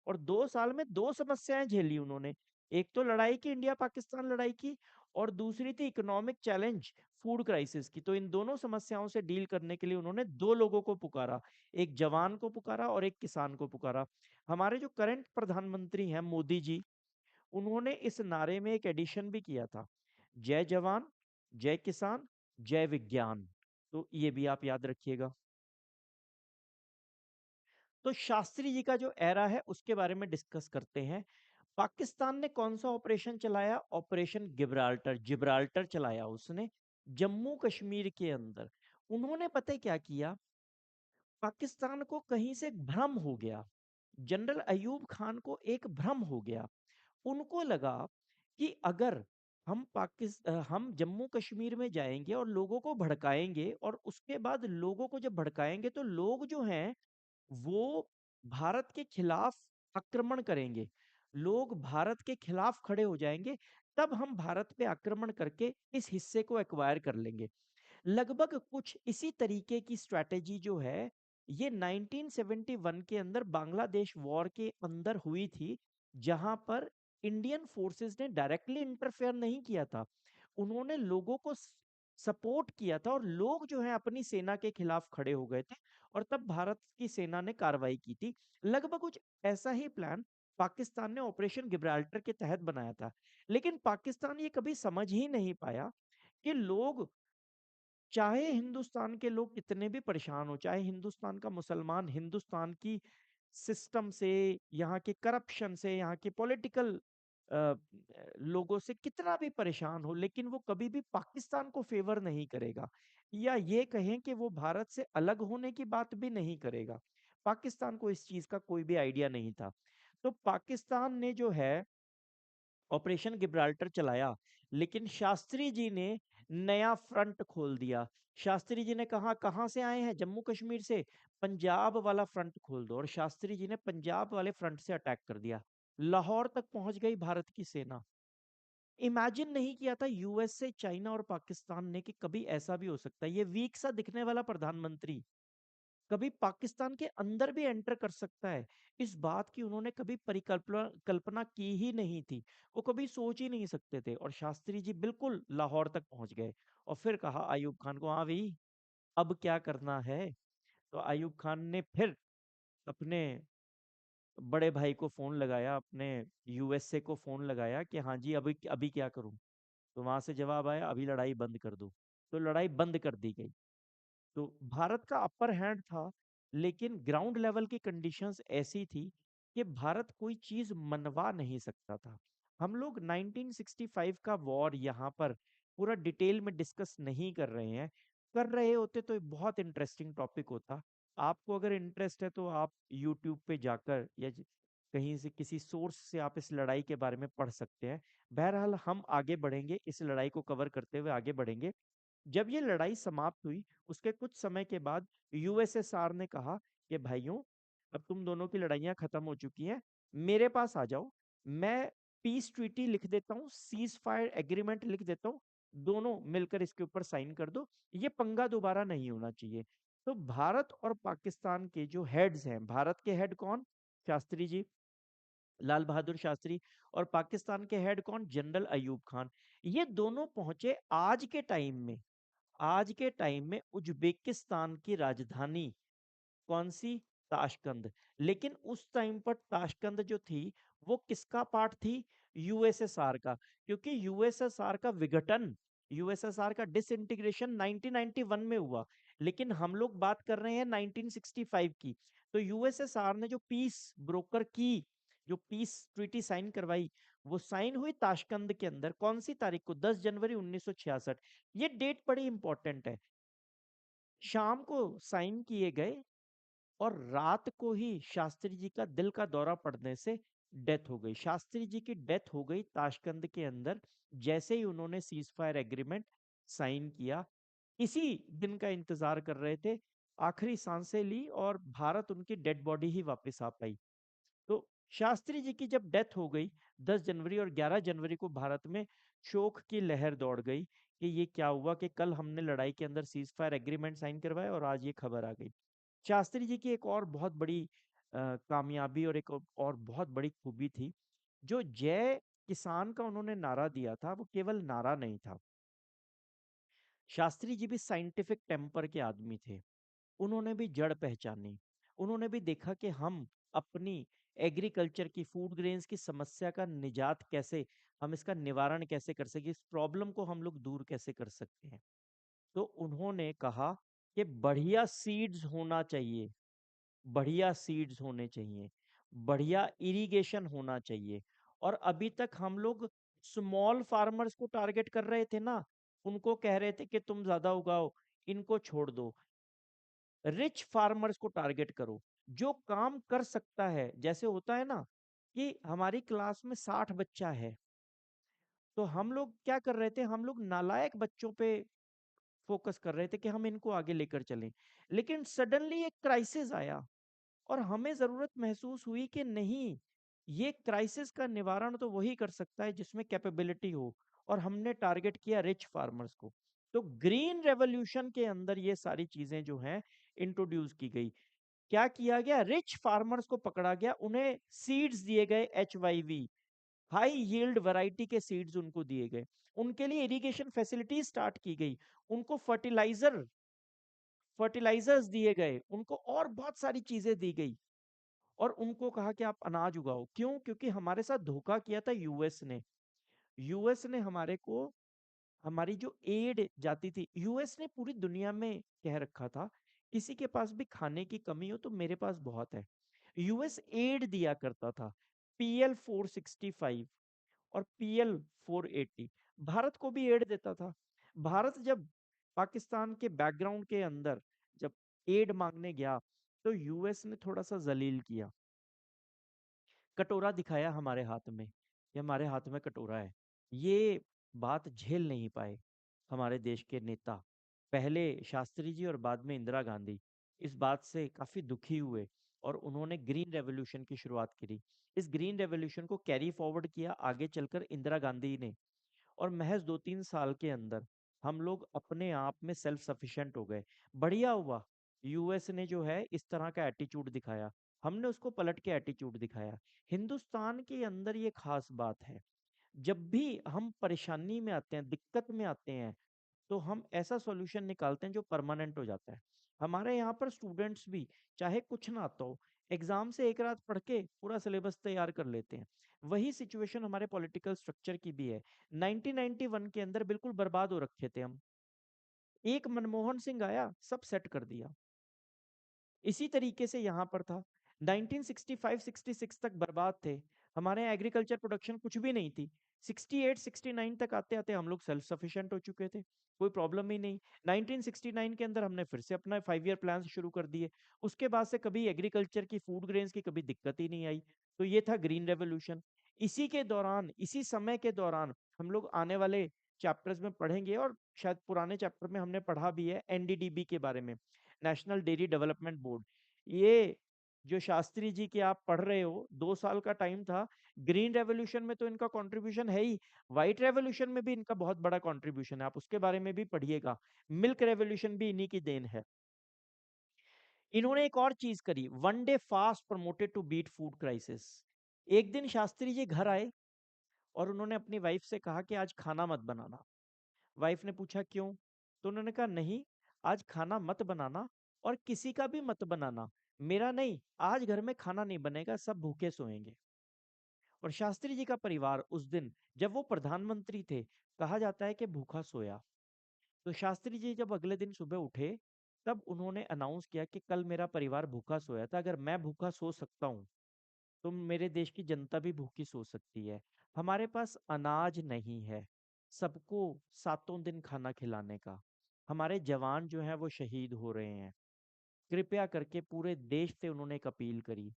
और 2 साल में दो समस्याएं झेली उन्होंने। एक तो लड़ाई की, इंडिया पाकिस्तान लड़ाई की, और दूसरी थी इकोनॉमिक चैलेंज, फूड क्राइसिस की। तो इन दोनों समस्याओं से डील करने के लिए उन्होंने दो लोगों को पुकारा, एक जवान को पुकारा और एक किसान को पुकारा। हमारे जो करंट प्रधानमंत्री हैं मोदी जी, उन्होंने इस नारे में एक एडिशन भी किया था, जय जवान जय किसान जय विज्ञान। तो ये भी आप याद रखिएगा। तो शास्त्री जी का जो एरा है उसके बारे में डिस्कस करते हैं। पाकिस्तान ने कौन सा ऑपरेशन चलाया? ऑपरेशन गिब्राल्टर, जिब्राल्टर चलाया उसने जम्मू कश्मीर के अंदर। उन्होंने पता है क्या किया? पाकिस्तान को कहीं से एक भ्रम हो गया, जनरल अयूब खान को एक भ्रम हो गया। उनको लगा कि अगर हम जम्मू कश्मीर में जाएंगे और लोगों को भड़काएंगे, और उसके बाद लोगों को जब भड़काएंगे तो लोग जो हैं वो भारत के खिलाफ आक्रमण करेंगे, लोग भारत के खिलाफ खड़े हो जाएंगे, तब हम भारत पे आक्रमण करके इस हिस्से को एक्वायर कर लेंगे। लगभग कुछ इसी तरीके की स्ट्रैटेजी जो है ये 1971 के अंदर बांग्लादेश वॉर के अंदर हुई थी, जहां पर इंडियन फोर्सेस ने डायरेक्टली इंटरफेयर नहीं किया था, उन्होंने लोगों को सपोर्ट किया था, और लोग जो है अपनी सेना के खिलाफ खड़े हो गए थे, और तब भारत की सेना ने कार्रवाई की थी। लगभग कुछ ऐसा ही प्लान पाकिस्तान ने ऑपरेशन गिब्राल्टर के तहत बनाया था, लेकिन पाकिस्तान ये कभी समझ ही नहीं पाया कि लोग, चाहे हिंदुस्तान के लोग कितने भी परेशान हो, चाहे हिंदुस्तान का मुसलमान हिंदुस्तान की सिस्टम से, यहाँ के करप्शन से, यहाँ के पॉलिटिकल लोगों से कितना भी परेशान हो, लेकिन वो कभी भी पाकिस्तान को फेवर नहीं करेगा, या ये कहें कि वो भारत से अलग होने की बात भी नहीं करेगा। पाकिस्तान को इस चीज का कोई भी आइडिया नहीं था। तो पाकिस्तान ने जो है ऑपरेशन गिब्राल्टर चलाया, लेकिन शास्त्री जी ने नया फ्रंट खोल दिया। शास्त्री जी ने कहा, कहाँ से आए हैं? जम्मू कश्मीर से, पंजाब वाला फ्रंट खोल दो, और शास्त्री जी ने पंजाब वाले फ्रंट से अटैक कर दिया। लाहौर तक पहुंच गई भारत की सेना। इमेजिन नहीं किया था यूएस से, चाइना और पाकिस्तान ने कि कभी ऐसा भी हो सकता है। ये वीक सा दिखने वाला प्रधानमंत्री कभी पाकिस्तान के अंदर भी एंटर कर सकता है, इस बात की उन्होंने कभी परिकल्पना कल्पना की ही नहीं थी। वो कभी सोच ही नहीं सकते थे, और शास्त्री जी बिल्कुल लाहौर तक पहुंच गए, और फिर कहा अयूब खान को, हाँ भाई अब क्या करना है? तो अयूब खान ने फिर अपने बड़े भाई को फोन लगाया, अपने यूएसए को फोन लगाया कि हाँ जी अभी अभी क्या करूं? तो वहां से जवाब आया, अभी लड़ाई बंद कर दो। तो लड़ाई बंद कर दी गई। तो भारत का अपर हैंड था, लेकिन ग्राउंड लेवल की कंडीशंस ऐसी थी कि भारत कोई चीज मनवा नहीं सकता था। हम लोग 1965 का वॉर यहाँ पर पूरा डिटेल में डिस्कस नहीं कर रहे हैं, कर रहे होते तो एक बहुत इंटरेस्टिंग टॉपिक होता। आपको अगर इंटरेस्ट है तो आप यूट्यूब पे जाकर या कहीं से किसी सोर्स से आप इस लड़ाई के बारे में पढ़ सकते हैं। बहरहाल हम आगे बढ़ेंगे, इस लड़ाई को कवर करते हुए आगे बढ़ेंगे। जब ये लड़ाई समाप्त हुई, उसके कुछ समय के बाद यूएसएसआर ने कहा कि भाइयों, अब तुम दोनों की लड़ाइयां खत्म हो चुकी हैं, मेरे पास आ जाओ, मैं पीस ट्रीटी लिख देता हूँ, सीज फायर एग्रीमेंट लिख देता हूँ, दोनों मिलकर इसके ऊपर साइन कर दो, ये पंगा दोबारा नहीं होना चाहिए। तो भारत और पाकिस्तान के जो हेड्स हैं, भारत के हेड कौन? शास्त्री जी, लाल बहादुर शास्त्री। और पाकिस्तान के हेड कौन? जनरल अयूब खान। ये दोनों पहुंचे आज के टाइम में उज्बेकिस्तान की राजधानी कौन सी? ताशकंद। लेकिन उस टाइम पर ताशकंद जो थी वो किसका पार्ट थी? यूएसएसआर का, क्योंकि यूएसएसआर का विघटन, यूएसएसआर का डिसइंटीग्रेशन 1991 में हुआ, लेकिन हम लोग बात कर रहे हैं 1965 की। तो यूएसएसआर ने जो पीस ब्रोकर की, जो पीस ट्रीटी साइन करवाई, वो साइन हुई ताशकंद के अंदर, कौन सी तारीख को? 10 जनवरी 1966। ये डेट बड़ी इंपॉर्टेंट है। शाम को साइन किए गए, और रात को ही शास्त्री जी का दिल का दौरा पड़ने से डेथ हो गई। शास्त्री जी की डेथ हो गई ताशकंद के अंदर, जैसे ही उन्होंने सीज फायर एग्रीमेंट साइन किया। इसी दिन का इंतजार कर रहे थे, आखिरी सांसें ली, और भारत उनकी डेड बॉडी ही वापस आ पाई। तो शास्त्री जी की जब डेथ हो गई 10 जनवरी, और 11 जनवरी को भारत में शोक की लहर दौड़ गई कि ये क्या हुआ कि कल हमने लड़ाई के अंदर सीज फायर एग्रीमेंट साइन करवाया और आज ये खबर आ गई। शास्त्री जी की एक और बहुत बड़ी कामयाबी और एक और बहुत बड़ी खूबी थी, जो जय किसान का उन्होंने नारा दिया था, वो केवल नारा नहीं था। शास्त्री जी भी साइंटिफिक टेम्पर के आदमी थे, उन्होंने भी जड़ पहचानी, उन्होंने भी देखा कि हम अपनी एग्रीकल्चर की, फूड ग्रेन्स की समस्या का निजात कैसे, हम इसका निवारण कैसे कर सके, इस प्रॉब्लम को हम लोग दूर कैसे कर सकते हैं। तो उन्होंने कहा कि बढ़िया सीड्स होना चाहिए, बढ़िया सीड्स होने चाहिए, बढ़िया इरिगेशन होना चाहिए। और अभी तक हम लोग स्मॉल फार्मर्स को टारगेट कर रहे थे ना, उनको कह रहे थे कि तुम ज्यादा उगाओ, इनको छोड़ दो, रिच फार्मर्स को टारगेट करो, जो काम कर सकता है। जैसे होता है ना कि हमारी क्लास में 60 बच्चा है, तो हम लोग क्या कर रहे थे, हम लोग नालायक बच्चों पे फोकस कर रहे थे कि हम इनको आगे लेकर चलें। लेकिन सडनली एक क्राइसिस आया और हमें जरूरत महसूस हुई कि नहीं, ये क्राइसिस का निवारण तो वही कर सकता है जिसमें कैपेबिलिटी हो, और हमने टारगेट किया रिच फार्मर्स को। तो ग्रीन रेवोल्यूशन के अंदर ये सारी चीजें जो हैं इंट्रोड्यूस की गई। क्या किया गया, रिच फार्मर्स को पकड़ा गया, उन्हें सीड्स दिए गए, HYV हाई यील्ड वैरायटी के सीड्स उनको दिए गए, उनके लिए इरिगेशन फैसिलिटी स्टार्ट की गई, उनको फर्टिलाइजर्स दिए गए, उनको और बहुत सारी चीजें दी गई, और उनको कहा कि आप अनाज उगाओ। क्यों? क्योंकि हमारे साथ धोखा किया था यूएस ने हमारे को, हमारी जो एड जाती थी, यूएस ने पूरी दुनिया में कह रखा था किसी के पास भी खाने की कमी हो तो मेरे पास बहुत है। यूएस एड दिया करता था, PL 465 और PL 480, भारत को भी एड देता था। भारत जब पाकिस्तान के बैकग्राउंड के अंदर जब एड मांगने गया तो यूएस ने थोड़ा सा जलील किया, कटोरा दिखाया हमारे हाथ में कि हमारे हाथ में कटोरा है। ये बात झेल नहीं पाए हमारे देश के नेता, पहले शास्त्री जी और बाद में इंदिरा गांधी, इस बात से काफी दुखी हुए और उन्होंने ग्रीन रेवोल्यूशन की शुरुआत करी। इस ग्रीन रेवोल्यूशन को कैरी फॉरवर्ड किया आगे चलकर इंदिरा गांधी ने, और महज 2-3 साल के अंदर हम लोग अपने आप में सेल्फ सफिशिएंट हो गए। बढ़िया हुआ यूएस ने जो है इस तरह का एटीट्यूड दिखाया, हमने उसको पलट के एटीट्यूड दिखाया। हिंदुस्तान के अंदर ये खास बात है, जब भी हम परेशानी में आते हैं, दिक्कत में आते हैं, तो हम ऐसा सॉल्यूशन निकालते हैं जो परमानेंट हो जाता है। हमारे यहाँ पर स्टूडेंट्स भी चाहे कुछ ना आता हो, एग्जाम से एक रात पढ़ के पूरा सिलेबस तैयार कर लेते हैं। वही सिचुएशन हमारे पॉलिटिकल स्ट्रक्चर की भी है। 1991 के अंदर बिल्कुल बर्बाद हो रखे थे हम, एक मनमोहन सिंह आया, सब सेट कर दिया। इसी तरीके से यहाँ पर था, 1965-66 तक बर्बाद थे, हमारे यहाँ एग्रीकल्चर प्रोडक्शन कुछ भी नहीं थी। 68-69 तक आते आते हम लोग सेल्फ सफिशिएंट हो चुके थे, कोई प्रॉब्लम ही नहीं। 1969 के अंदर हमने फिर से अपना 5 ईयर प्लान शुरू कर दिए, उसके बाद से कभी एग्रीकल्चर की, फूड ग्रेन्स की कभी दिक्कत ही नहीं आई। तो ये था ग्रीन रेवोल्यूशन। इसी के दौरान, इसी समय के दौरान हम लोग आने वाले चैप्टर्स में पढ़ेंगे, और शायद पुराने चैप्टर में हमने पढ़ा भी है, NDDB के बारे में, नेशनल डेयरी डेवलपमेंट बोर्ड। ये जो शास्त्री जी के आप पढ़ रहे हो, 2 साल का टाइम था, ग्रीन रेवोल्यूशन में तो इनका कंट्रीब्यूशन है ही, व्हाइट रेवोल्यूशन में भी इनका बहुत बड़ा कंट्रीब्यूशन है, आप उसके बारे में भी पढ़िएगा। मिल्क रेवोल्यूशन भी इन्हीं की देन है। इन्होंने एक और चीज करी, one day fast promoted to beat food crisis. एक दिन शास्त्री जी घर आए और उन्होंने अपनी वाइफ से कहा कि आज खाना मत बनाना। वाइफ ने पूछा क्यों? तो उन्होंने कहा नहीं, आज खाना मत बनाना और किसी का भी मत बनाना, मेरा नहीं, आज घर में खाना नहीं बनेगा, सब भूखे सोएंगे। और शास्त्री जी का परिवार उस दिन, जब वो प्रधानमंत्री थे, कहा जाता है कि भूखा सोया। तो शास्त्री जी जब अगले दिन सुबह उठे, तब उन्होंने अनाउंस किया कि कल मेरा परिवार भूखा सोया था, अगर मैं भूखा सो सकता हूँ तो मेरे देश की जनता भी भूखी सो सकती है। हमारे पास अनाज नहीं है सबको सातों दिन खाना खिलाने का, हमारे जवान जो हैं वो शहीद हो रहे हैं। कृपया करके पूरे देश से उन्होंने एक अपील करी,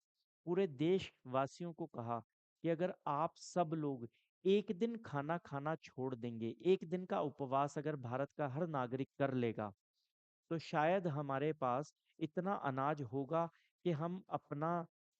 पूरे देशवासियों को कहा कि अगर आप सब लोग एक दिन खाना खाना छोड़ देंगे, एक दिन का उपवास अगर भारत का हर नागरिक कर लेगा, तो शायद हमारे पास इतना अनाज होगा कि हम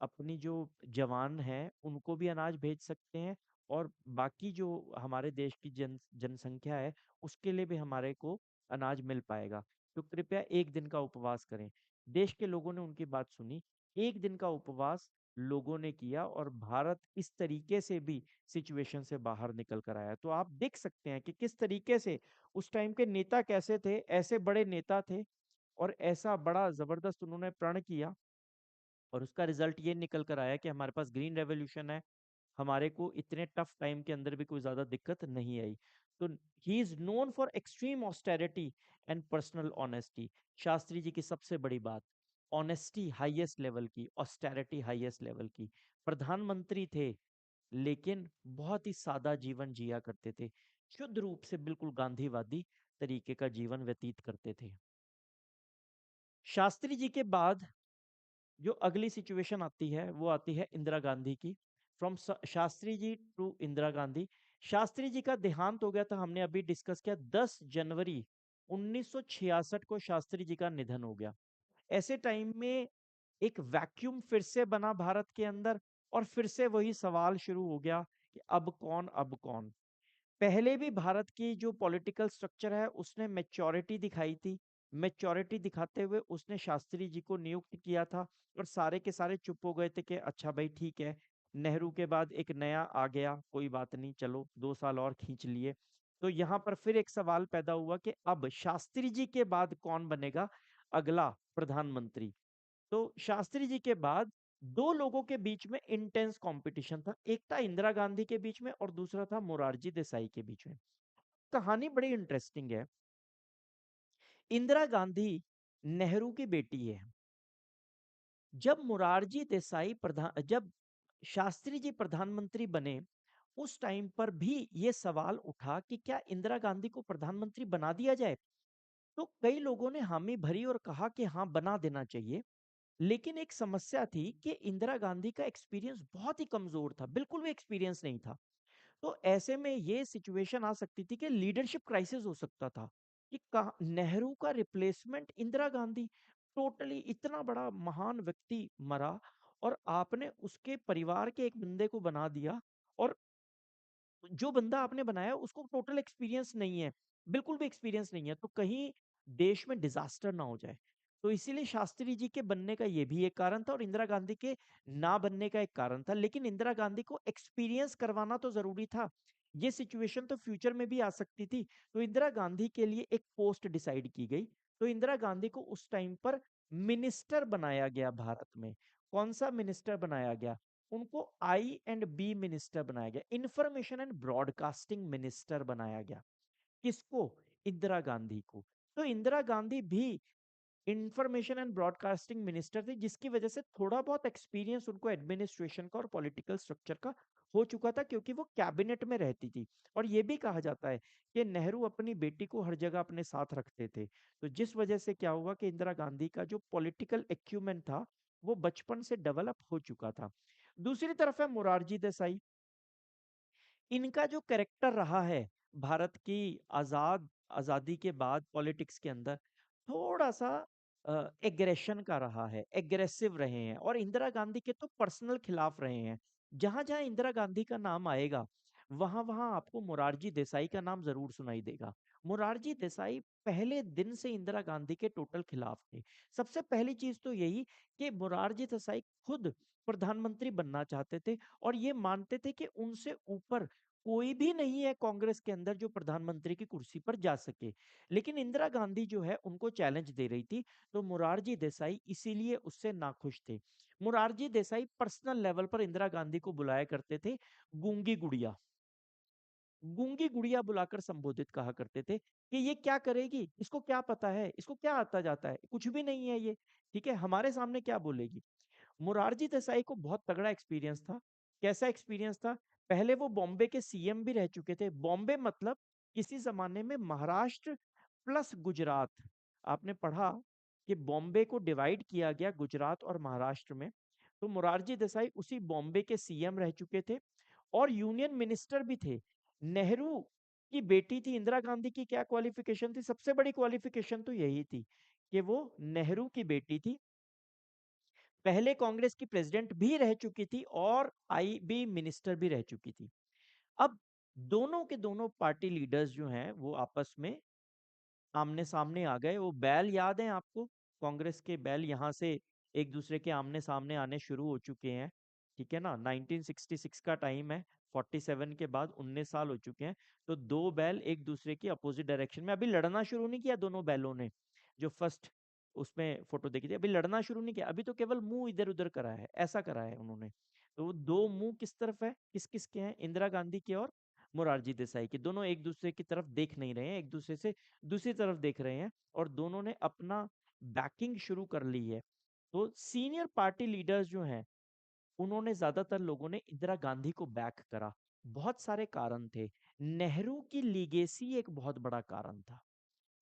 अपनी जो जवान हैं उनको भी अनाज भेज सकते हैं, और बाकी जो हमारे देश की जनसंख्या है उसके लिए भी हमारे को अनाज मिल पाएगा। तो कृपया एक दिन का उपवास करें। देश के लोगों ने उनकी बात सुनी, एक दिन का उपवास लोगों ने किया, और भारत इस तरीके से भी सिचुएशन से बाहर निकल कर आया। तो आप देख सकते हैं कि किस तरीके से उस टाइम के नेता कैसे थे, ऐसे बड़े नेता थे और ऐसा बड़ा जबरदस्त उन्होंने प्रण किया, और उसका रिजल्ट ये निकल कर आया कि हमारे पास ग्रीन रेवोल्यूशन है, हमारे को इतने टफ टाइम के अंदर भी कोई ज्यादा दिक्कत नहीं आई। तो he is known for extreme austerity and personal honesty. Shastri ji की सबसे बड़ी बात, ऑनेस्टी हाईएस्ट लेवल की, ऑस्टेरिटी हाईएस्ट लेवल की। प्रधानमंत्री थे लेकिन बहुत ही सादा जीवन जिया करते थे, शुद्ध रूप से बिल्कुल गांधीवादी तरीके का जीवन व्यतीत करते थे। शास्त्री जी के बाद जो अगली सिचुएशन आती है वो आती है इंदिरा गांधी की। From Shastri ji to Indira Gandhi. शास्त्री जी का देहांत हो गया था, हमने अभी डिस्कस किया, 10 जनवरी 1966 को शास्त्री जी का निधन हो गया। ऐसे टाइम में एक वैक्यूम फिर से बना भारत के अंदर, और फिर से वही सवाल शुरू हो गया कि अब कौन, अब कौन। पहले भी भारत की जो पॉलिटिकल स्ट्रक्चर है उसने मैच्योरिटी दिखाई थी। मैच्योरिटी दिखाते हुए उसने शास्त्री जी को नियुक्त किया था, और सारे के सारे चुप हो गए थे कि अच्छा भाई ठीक है, नेहरू के बाद एक नया आ गया, कोई बात नहीं, चलो 2 साल और खींच लिए। तो यहाँ पर फिर एक सवाल पैदा हुआ कि अब शास्त्री जी के बाद कौन बनेगा अगला प्रधानमंत्री। तो शास्त्री जी के बाद दो लोगों के बीच में इंटेंस कंपटीशन था, एक था इंदिरा गांधी के बीच में और दूसरा था मोरारजी देसाई के बीच में। कहानी बड़ी इंटरेस्टिंग है। इंदिरा गांधी नेहरू की बेटी है। जब शास्त्री जी प्रधानमंत्री बने, उस टाइम पर भी ये सवाल उठा कि क्या इंदिरा गांधी को प्रधानमंत्री बना दिया जाए। तो कई लोगों ने हामी भरी और कहा कि हाँ, बना देना चाहिए। लेकिन एक समस्या थी कि इंदिरा गांधी का एक्सपीरियंस बहुत ही कमजोर था, बिल्कुल भी एक्सपीरियंस नहीं था। तो ऐसे में ये सिचुएशन आ सकती थी कि लीडरशिप क्राइसिस हो सकता था कि नेहरू का रिप्लेसमेंट इंदिरा गांधी। टोटली इतना बड़ा महान व्यक्ति मरा, और आपने उसके परिवार के एक बंदे को बना दिया, और जो बंदा आपने बनाया उसको टोटल एक्सपीरियंस नहीं है, बिल्कुल भी एक्सपीरियंस नहीं है, तो कहीं देश में डिजास्टर ना हो जाए। तो इसीलिए शास्त्री जी के बनने का ये भी एक कारण था, और इंदिरा गांधी के ना बनने का एक कारण था। लेकिन इंदिरा गांधी को एक्सपीरियंस करवाना तो जरूरी था, ये सिचुएशन तो फ्यूचर में भी आ सकती थी। तो इंदिरा गांधी के लिए एक पोस्ट डिसाइड की गई। तो इंदिरा गांधी को उस टाइम पर मिनिस्टर बनाया गया भारत में। कौन सा मिनिस्टर बनाया गया? उनको आई&बी मिनिस्टर बनाया गया, इंफॉर्मेशन एंड ब्रॉडकास्टिंग मिनिस्टर बनाया गया। किसको? इंदिरा गांधी को। तो इंदिरा गांधी भी इंफॉर्मेशन एंड ब्रॉडकास्टिंग मिनिस्टर थे, जिसकी वजह से थोड़ा बहुत एक्सपीरियंस उनको एडमिनिस्ट्रेशन का और पॉलिटिकल स्ट्रक्चर का हो चुका था, क्योंकि वो कैबिनेट में रहती थी। और ये भी कहा जाता है कि नेहरू अपनी बेटी को हर जगह अपने साथ रखते थे। तो जिस वजह से क्या हुआ कि इंदिरा गांधी का जो पॉलिटिकल एक्यूमेंट था वो बचपन से डेवलप हो चुका था। दूसरी तरफ है मोरारजी देसाई। इनका जो कैरेक्टर रहा है भारत की आजादी के बाद पॉलिटिक्स के अंदर, थोड़ा सा एग्रेशन का रहा है, एग्रेसिव रहे हैं, और इंदिरा गांधी के तो पर्सनल खिलाफ रहे हैं। जहां जहां इंदिरा गांधी का नाम आएगा, वहां वहां आपको मोरारजी देसाई का नाम जरूर सुनाई देगा। मोरारजी देसाई पहले दिन से इंदिरा गांधी के टोटल खिलाफ थे। सबसे पहली चीज तो यही कि मोरारजी देसाई खुद प्रधानमंत्री बनना चाहते थे, और ये मानते थे कि उनसे ऊपर कोई भी नहीं है कांग्रेस के अंदर जो प्रधानमंत्री की कुर्सी पर जा सके। लेकिन इंदिरा गांधी जो है उनको चैलेंज दे रही थी, तो मुरारजी देसाई इसीलिए उससे नाखुश थे। मुरारजी देसाई पर्सनल लेवल पर इंदिरा गांधी को बुलाया करते थे गूंगी गुड़िया। गूंगी गुड़िया बुलाकर संबोधित कहा करते थे कि ये क्या करेगी, इसको क्या पता है, इसको क्या आता जाता है, कुछ भी नहीं है ये, ठीक है, हमारे सामने क्या बोलेगी। मुरारजी देसाई को बहुत तगड़ा एक्सपीरियंस था। कैसा एक्सपीरियंस था? पहले वो बॉम्बे के सीएम भी रह चुके थे। बॉम्बे मतलब किसी जमाने में महाराष्ट्र प्लस गुजरात। आपने पढ़ा कि बॉम्बे को डिवाइड किया गया गुजरात और महाराष्ट्र में। तो मुरारजी देसाई उसी बॉम्बे के सीएम रह चुके थे, और यूनियन मिनिस्टर भी थे। नेहरू की बेटी थी इंदिरा गांधी की, क्या क्वालिफिकेशन थी? सबसे बड़ी क्वालिफिकेशन तो यही थी कि वो नेहरू की बेटी थी, पहले कांग्रेस की प्रेसिडेंट भी रह चुकी थी, और आईबी मिनिस्टर भी रह चुकी थी। अब दोनों के दोनों पार्टी लीडर्स जो हैं वो आपस में आमने सामने आ गए। वो बैल याद है आपको? कांग्रेस के बैल यहाँ से एक दूसरे के आमने सामने आने शुरू हो चुके हैं, ठीक है ना। 1966 का टाइम है, 47 के बाद 19 साल हो चुके हैं। तो दो बैल एक दूसरे की अपोजिट डायरेक्शन में, अभी लड़ना शुरू नहीं किया दोनों बैलों ने। जो फर्स्ट उसमें फोटो देखी थी, अभी लड़ना शुरू नहीं किया, अभी तो केवल मुंह इधर उधर करा है, ऐसा करा है उन्होंने। तो वो दो मुंह किस तरफ है, किस किस के हैं? इंदिरा गांधी के और मोरारजी देसाई के। दोनों एक दूसरे की तरफ देख नहीं रहे हैं, एक दूसरे से दूसरी तरफ देख रहे हैं, और दोनों ने अपना बैकिंग शुरू कर ली है। तो सीनियर पार्टी लीडर्स जो हैं उन्होंने, ज्यादातर लोगों ने इंदिरा गांधी को बैक करा। बहुत सारे कारण थे। नेहरू की लीगेसी एक बहुत बड़ा कारण था।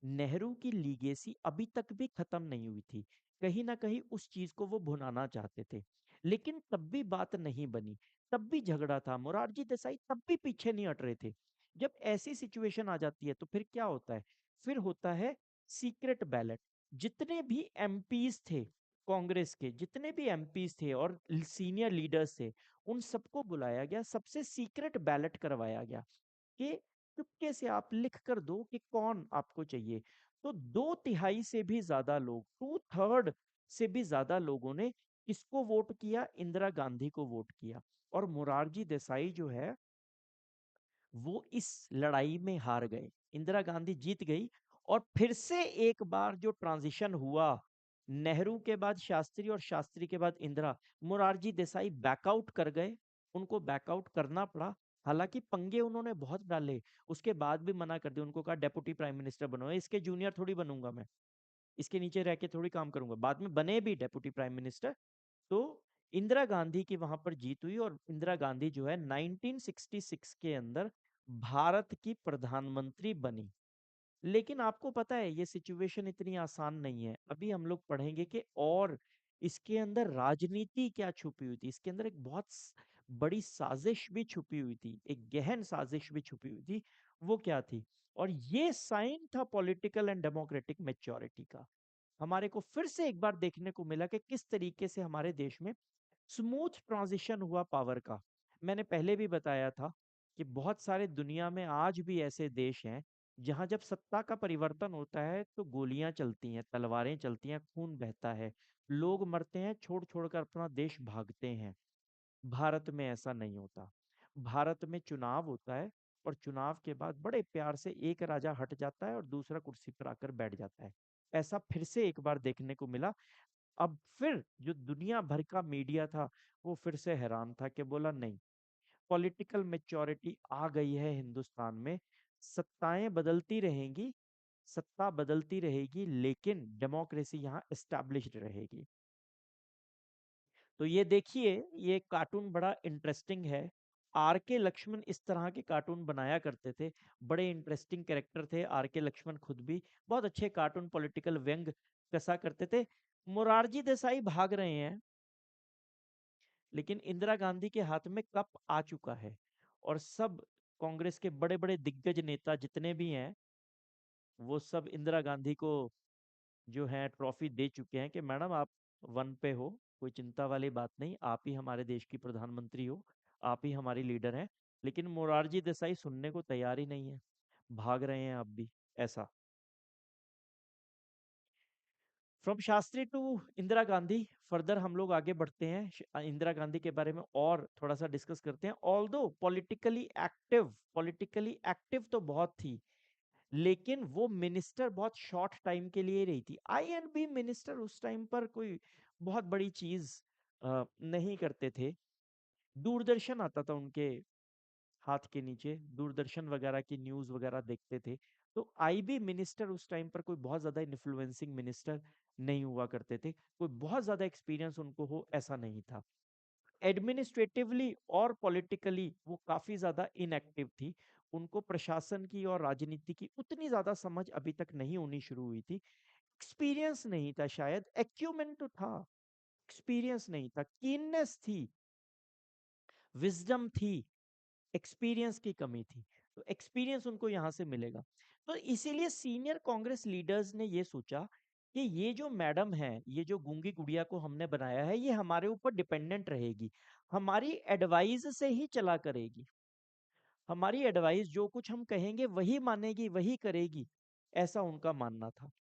नेहरू की लीगेसी अभी तक भी खत्म नहीं हुई थी, कहीं ना कहीं उस चीज को वो भुनाना चाहते थे। लेकिन तब भी बात नहीं बनी, तब भी झगड़ा था, मोरारजी देसाई तब भी पीछे नहीं हट रहे थे। जब ऐसी सिचुएशन आ जाती है तो फिर क्या होता है? फिर होता है सीक्रेट बैलेट। जितने भी एमपीज थे, कांग्रेस के जितने भी एमपीज थे और सीनियर लीडर्स थे, उन सबको बुलाया गया, सबसे सीक्रेट बैलेट करवाया गया कि चुपके से आप लिख कर दो कि कौन आपको चाहिए। तो 2/3 से भी ज्यादा लोग, 2/3 से भी ज्यादा लोगों ने किसको वोट किया? इंदिरा गांधी को वोट किया। और मोरारजी देसाई जो है वो इस लड़ाई में हार गए, इंदिरा गांधी जीत गई। और फिर से एक बार जो ट्रांजिशन हुआ, नेहरू के बाद शास्त्री और शास्त्री के बाद इंदिरा, मोरारजी देसाई बैकआउट कर गए, उनको बैकआउट करना पड़ा। हालांकि पंगे उन्होंने बहुत डाले, उसके बाद भी मना कर दिया, उनको कहा डेप्यूटी प्राइम मिनिस्टर बनो, इसके जूनियर थोड़ी बनूंगा मैं, इसके नीचे रह के थोड़ी काम करूंगा। बाद में बने भी डेप्यूटी प्राइम मिनिस्टर। तो इंदिरा गांधी की वहां पर जीत हुई और इंदिरा गांधी जो है 1966 के अंदर भारत की प्रधानमंत्री बनी। लेकिन आपको पता है ये सिचुएशन इतनी आसान नहीं है, अभी हम लोग पढ़ेंगे कि और इसके अंदर राजनीति क्या छुपी हुई थी, इसके अंदर एक बहुत बड़ी साजिश भी छुपी हुई थी, एक गहन साजिश भी छुपी हुई थी। वो क्या थी? और ये साइन था पॉलिटिकल एंड डेमोक्रेटिक मेच्योरिटी का। हमारे को फिर से एक बार देखने को मिला कि किस तरीके से हमारे देश में स्मूथ ट्रांजिशन हुआ पावर का। मैंने पहले भी बताया था कि बहुत सारे दुनिया में आज भी ऐसे देश हैं जहां जब सत्ता का परिवर्तन होता है तो गोलियां चलती हैं, तलवारें चलती हैं, खून बहता है, लोग मरते हैं, छोड़ छोड़ कर अपना देश भागते हैं। भारत में ऐसा नहीं होता। भारत में चुनाव होता है और चुनाव के बाद बड़े प्यार से एक राजा हट जाता है और दूसरा कुर्सी पर आकर बैठ जाता है। ऐसा फिर से एक बार देखने को मिला। अब फिर जो दुनिया भर का मीडिया था वो फिर से हैरान था कि बोला नहीं, पॉलिटिकल मेच्योरिटी आ गई है हिंदुस्तान में, सत्ताएं बदलती रहेंगी, सत्ता बदलती रहेगी, लेकिन डेमोक्रेसी यहाँ एस्टैब्लिश्ड रहेगी। तो ये देखिए, ये कार्टून बड़ा इंटरेस्टिंग है। आर के लक्ष्मण इस तरह के कार्टून बनाया करते थे, बड़े इंटरेस्टिंग कैरेक्टर थे आर के लक्ष्मण, खुद भी बहुत अच्छे कार्टून पॉलिटिकल व्यंग कसा करते थे। मोरारजी देसाई भाग रहे हैं, लेकिन इंदिरा गांधी के हाथ में कप आ चुका है और सब कांग्रेस के बड़े बड़े दिग्गज नेता जितने भी हैं वो सब इंदिरा गांधी को जो है ट्रॉफी दे चुके हैं कि मैडम आप वन पे हो, कोई चिंता वाली बात नहीं, आप ही हमारे देश की प्रधानमंत्री हो, आप ही हमारी लीडर हैं। लेकिन मोरारजी देसाई सुनने को तैयार ही नहीं है, भाग रहे हैं अब भी। ऐसा from Shastri to Indira Gandhi, further हम लोग आगे बढ़ते हैं, इंदिरा गांधी के बारे में और थोड़ा सा डिस्कस करते हैं। ऑल्दो पॉलिटिकली एक्टिव तो बहुत थी, लेकिन वो मिनिस्टर बहुत शॉर्ट टाइम के लिए रही थी। आई एंड बी मिनिस्टर उस टाइम पर कोई बहुत बड़ी चीज नहीं करते थे। दूरदर्शन आता था उनके हाथ के नीचे, दूरदर्शन वगैरह की न्यूज वगैरह देखते थे। तो आईबी मिनिस्टर उस टाइम पर कोई बहुत ज्यादा इन्फ्लुएंसिंग मिनिस्टर नहीं हुआ करते थे, कोई बहुत ज्यादा एक्सपीरियंस उनको हो ऐसा नहीं था। एडमिनिस्ट्रेटिवली और पॉलिटिकली वो काफी ज्यादा इनएक्टिव थी, उनको प्रशासन की और राजनीति की उतनी ज्यादा समझ अभी तक नहीं होनी शुरू हुई थी। एक्सपीरियंस नहीं था, शायद एक्यूमेंट तो था, एक्सपीरियंस नहीं था, कीननेस थी, विजडम थी, एक्सपीरियंस की कमी थी। तो एक्सपीरियंस उनको यहाँ से मिलेगा। तो इसीलिए सीनियर कांग्रेस लीडर्स ने ये सोचा कि ये जो मैडम है, ये जो गूंगी गुड़िया को हमने बनाया है, ये हमारे ऊपर डिपेंडेंट रहेगी, हमारी एडवाइस से ही चला करेगी, हमारी एडवाइस जो कुछ हम कहेंगे वही मानेगी, वही करेगी, ऐसा उनका मानना था।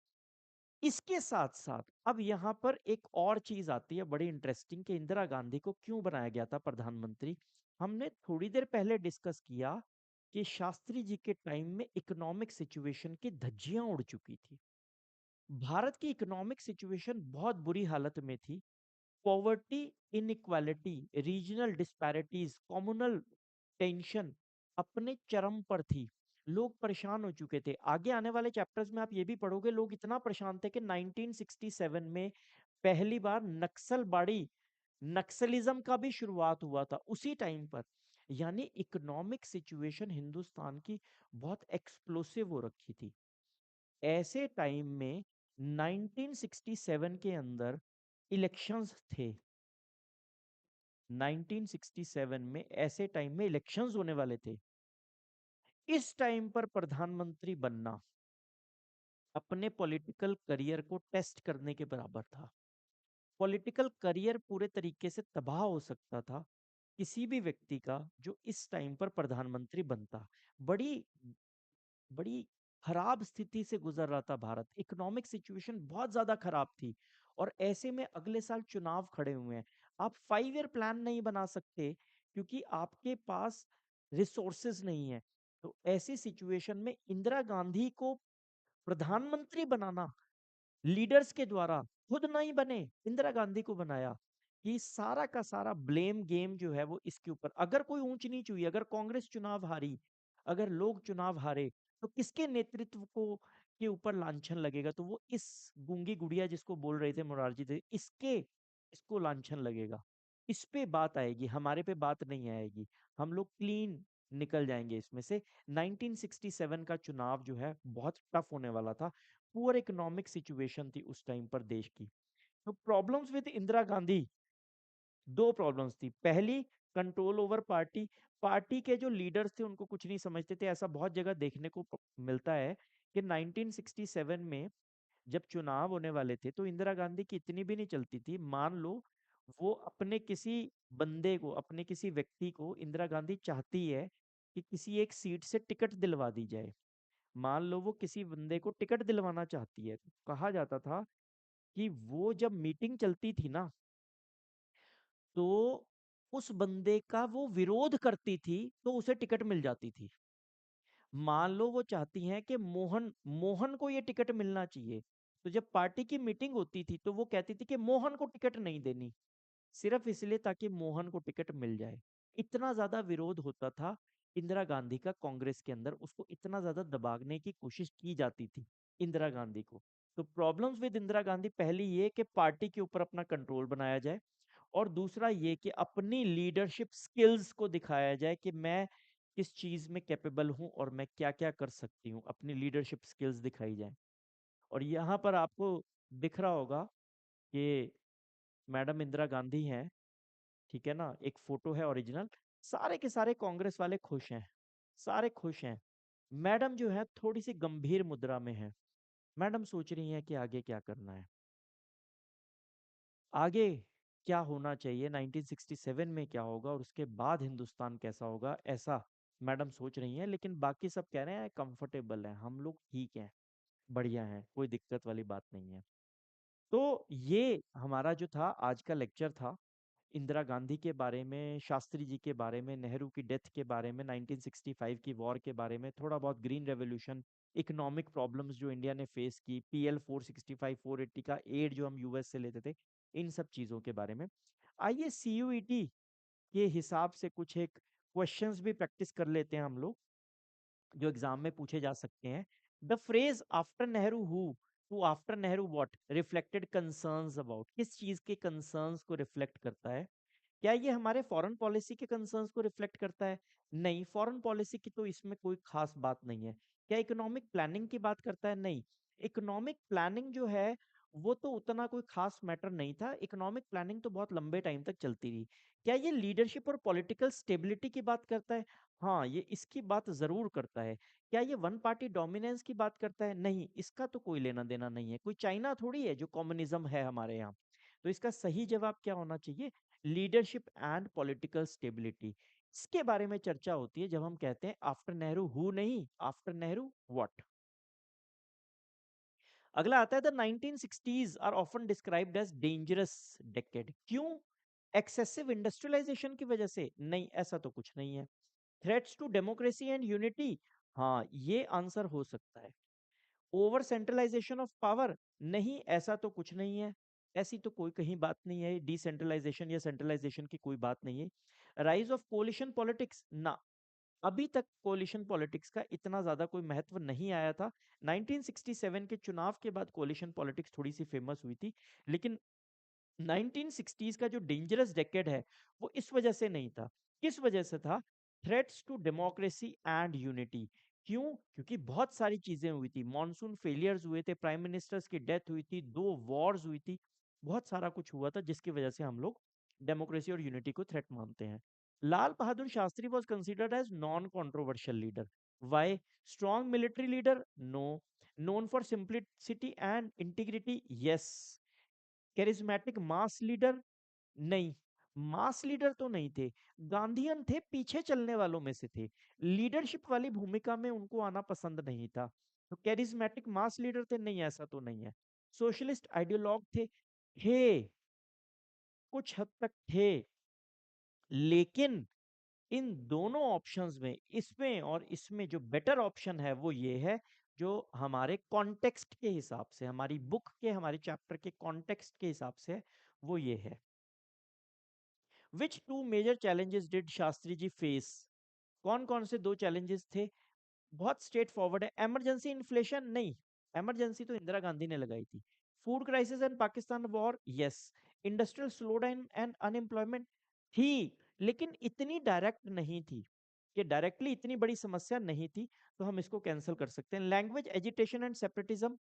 इसके साथ साथ अब यहाँ पर एक और चीज आती है बड़ी इंटरेस्टिंग कि इंदिरा गांधी को क्यों बनाया गया था प्रधानमंत्री। हमने थोड़ी देर पहले डिस्कस किया कि शास्त्री जी के टाइम में इकोनॉमिक सिचुएशन की धज्जियां उड़ चुकी थी, भारत की इकोनॉमिक सिचुएशन बहुत बुरी हालत में थी। Poverty, inequality, regional disparities, communal tension अपने चरम पर थी, लोग परेशान हो चुके थे। आगे आने वाले चैप्टर्स में आप ये भी पढ़ोगे, लोग इतना परेशान थे कि 1967 में पहली बार नक्सलबाड़ी, नक्सलिज्म का भी शुरुआत हुआ था उसी टाइम पर। यानी इकोनॉमिक सिचुएशन हिंदुस्तान की बहुत एक्सप्लोसिव हो रखी थी। ऐसे टाइम में 1967 के अंदर इलेक्शंस थे, 1967 में ऐसे टाइम में इलेक्शंस होने वाले थे, इस टाइम पर प्रधानमंत्री बनना अपने पॉलिटिकल करियर को टेस्ट करने के बराबर था। पॉलिटिकल करियर पूरे तरीके से तबाह हो सकता था किसी भी व्यक्ति का जो इस टाइम पर प्रधानमंत्री बनता। बड़ी बड़ी खराब स्थिति से गुजर रहा था भारत, इकोनॉमिक सिचुएशन बहुत ज्यादा खराब थी, और ऐसे में अगले साल चुनाव खड़े हुए हैं। आप 5 ईयर प्लान नहीं बना सकते क्योंकि आपके पास रिसोर्सेज नहीं है। तो ऐसी सिचुएशन में इंदिरा गांधी को प्रधानमंत्री बनाना लीडर्स के द्वारा, खुद नहीं बने, इंदिरा गांधी को बनाया। कि सारा का सारा ब्लेम गेम जो है वो इसके ऊपर, अगर कोई ऊंच नीच हुई, अगर कांग्रेस चुनाव हारी, अगर लोग चुनाव हारे, तो किसके नेतृत्व को के ऊपर लांछन लगेगा? तो वो इस गूंगी गुड़िया जिसको बोल रहे थे मोरारजी थे, इसको लांछन लगेगा। इस पे बात आएगी, हमारे पे बात नहीं आएगी। हम लोग क्लीन निकल जाएंगे इसमें से। 1967 का चुनाव जो है बहुत टफ होने वाला था। पुअर इकोनॉमिक सिचुएशन थी उस टाइम पर देश की। तो प्रॉब्लम्स विद इंदिरा गांधी, दो प्रॉब्लम्स थी। पहली, कंट्रोल ओवर पार्टी। पार्टी के जो लीडर्स थे उनको कुछ नहीं समझते थे। ऐसा बहुत जगह देखने को मिलता है कि 1967 में जब चुनाव होने वाले थे तो इंदिरा गांधी की इतनी भी नहीं चलती थी। मान लो वो अपने किसी बंदे को, अपने किसी व्यक्ति को, इंदिरा गांधी चाहती है कि किसी एक सीट से टिकट दिलवा दी जाए। मान लो वो किसी बंदे को टिकट दिलवाना चाहती है, तो कहा जाता था कि वो जब मीटिंग चलती थी ना, तो उस बंदे का वो विरोध करती थी तो उसे टिकट मिल जाती थी। मान लो वो चाहती हैं कि मोहन मोहन को ये टिकट मिलना चाहिए, तो जब पार्टी की मीटिंग होती थी तो वो कहती थी कि मोहन को टिकट नहीं देनी, सिर्फ इसलिए ताकि मोहन को टिकट मिल जाए। इतना ज्यादा विरोध होता था इंदिरा गांधी का कांग्रेस के अंदर, उसको इतना ज्यादा दबाने की कोशिश की जाती थी इंदिरा गांधी को। तो प्रॉब्लम्स विद इंदिरा गांधी, पहली ये कि पार्टी के ऊपर अपना कंट्रोल बनाया जाए, और दूसरा ये कि अपनी लीडरशिप स्किल्स को दिखाया जाए कि मैं किस चीज में कैपेबल हूं और मैं क्या क्या कर सकती हूँ, अपनी लीडरशिप स्किल्स दिखाई जाए। और यहाँ पर आपको दिख रहा होगा कि मैडम इंदिरा गांधी हैं, ठीक है ना, एक फोटो है ओरिजिनल। सारे के सारे कांग्रेस वाले खुश हैं, सारे खुश हैं। मैडम जो है थोड़ी सी गंभीर मुद्रा में है। मैडम सोच रही हैं कि आगे क्या करना है, आगे क्या होना चाहिए, 1967 में क्या होगा और उसके बाद हिंदुस्तान कैसा होगा, ऐसा मैडम सोच रही हैं। लेकिन बाकी सब कह रहे हैं कंफर्टेबल है, हम लोग ठीक हैं, बढ़िया हैं, कोई दिक्कत वाली बात नहीं है। तो ये हमारा जो था आज का लेक्चर था, इंदिरा गांधी के बारे में, शास्त्री जी के बारे में, नेहरू की डेथ के बारे में, 1965 की वॉर के बारे में, थोड़ा बहुत ग्रीन रेवोल्यूशन, इकोनॉमिक प्रॉब्लम्स जो इंडिया ने फेस की, PL 465 480 का एड जो हम यूएस से लेते थे, इन सब चीजों के बारे में। आइए CUET के हिसाब से कुछ एक क्वेश्चंस भी प्रैक्टिस कर लेते हैं हम लोग, जो एग्जाम में पूछे जा सकते हैं। The phrase after Nehru who to after Nehru what reflected concerns about, किस चीज के कंसर्न्स को रिफ्लेक्ट करता है? क्या ये हमारे फॉरेन पॉलिसी के कंसर्न्स को रिफ्लेक्ट करता है? नहीं, फॉरेन पॉलिसी की तो इसमें कोई खास बात नहीं है। क्या इकोनॉमिक प्लानिंग की बात करता है? नहीं, इकोनॉमिक प्लानिंग जो है वो तो उतना कोई खास मैटर नहीं था। इकोनॉमिक प्लानिंग तो बहुत लंबे टाइम तक चलती रही। क्या ये लीडरशिप और पॉलिटिकल स्टेबिलिटी की बात करता है? हाँ, ये इसकी बात जरूर करता है। क्या ये वन पार्टी डोमिनेंस की बात करता है? नहीं, इसका तो कोई लेना देना नहीं है। कोई चाइना थोड़ी है जो कम्युनिज्म है हमारे यहाँ। तो इसका सही जवाब क्या होना चाहिए? Leadership and political stability. इसके बारे में चर्चा होती है जब हम कहते हैं आफ्टर नेहरू हु, नहीं, आफ्टर नेहरू व्हाट। अगला आता है the 1960s are often described as dangerous decade. क्यों? एक्सेसिव इंडस्ट्रियलाइजेशन की वजह से? नहीं, ऐसा तो कुछ नहीं है। Threats to democracy and unity, हाँ, ये आंसर हो सकता है। ओवर सेंट्रलाइजेशन ऑफ पावर, नहीं, ऐसा तो कुछ नहीं है। ऐसी तो कोई कहीं बात नहीं है, डिसेंट्रलाइजेशन या सेंट्रलाइजेशन की कोई बात नहीं है। राइज ऑफ कोलिशन पॉलिटिक्स, ना, अभी तक कोलिशन पॉलिटिक्स का इतना ज्यादा कोई महत्व नहीं आया था। 1967 के चुनाव के बाद कोलिशन पॉलिटिक्स थोड़ी सी फेमस हुई थी, लेकिन 1960s का जो डेंजरस डेकेड है वो इस वजह से नहीं था। किस वजह से था? Threats to democracy and unity. क्यों? क्योंकि बहुत सारी चीजें हुई थी, मॉनसून फेलियर्स हुए थे, प्राइम मिनिस्टर्स की डेथ हुई थी, 2 वॉर्स हुई थी, बहुत सारा कुछ हुआ था जिसकी वजह से हम लोग डेमोक्रेसी और यूनिटी को थ्रेट मानते हैं। Lal Bahadur Shastri was considered as non controversial leader. Why? Strong military leader? No. Known for simplicity and integrity? Yes. Charismatic mass leader? नहीं। मास लीडर तो नहीं थे, गांधीयन थे, पीछे चलने वालों में से थे, लीडरशिप वाली भूमिका में उनको आना पसंद नहीं था। तो कैरिज्मेटिक मास लीडर थे? नहीं, ऐसा तो नहीं है। सोशलिस्ट आइडियोलॉग थे, कुछ हद तक थे, लेकिन इन दोनों ऑप्शंस में, इसमें और इसमें जो बेटर ऑप्शन है वो ये है, जो हमारे कॉन्टेक्स्ट के हिसाब से, हमारी बुक के, हमारे चैप्टर के कॉन्टेक्स्ट के हिसाब से वो ये है। Which two major challenges did Shastri ji face? कौन कौन से दो चैलेंजेस थे? बहुत स्ट्रेट फॉरवर्ड है। Emergency inflation? नहीं, इमरजेंसी तो इंदिरा गांधी ने लगाई थी। Food crisis and Pakistan war? Yes. Industrial slowdown and unemployment? थी, लेकिन इतनी डायरेक्ट नहीं थी, कि डायरेक्टली इतनी बड़ी समस्या नहीं थी, तो हम इसको कैंसिल कर सकते हैं। Language agitation and separatism?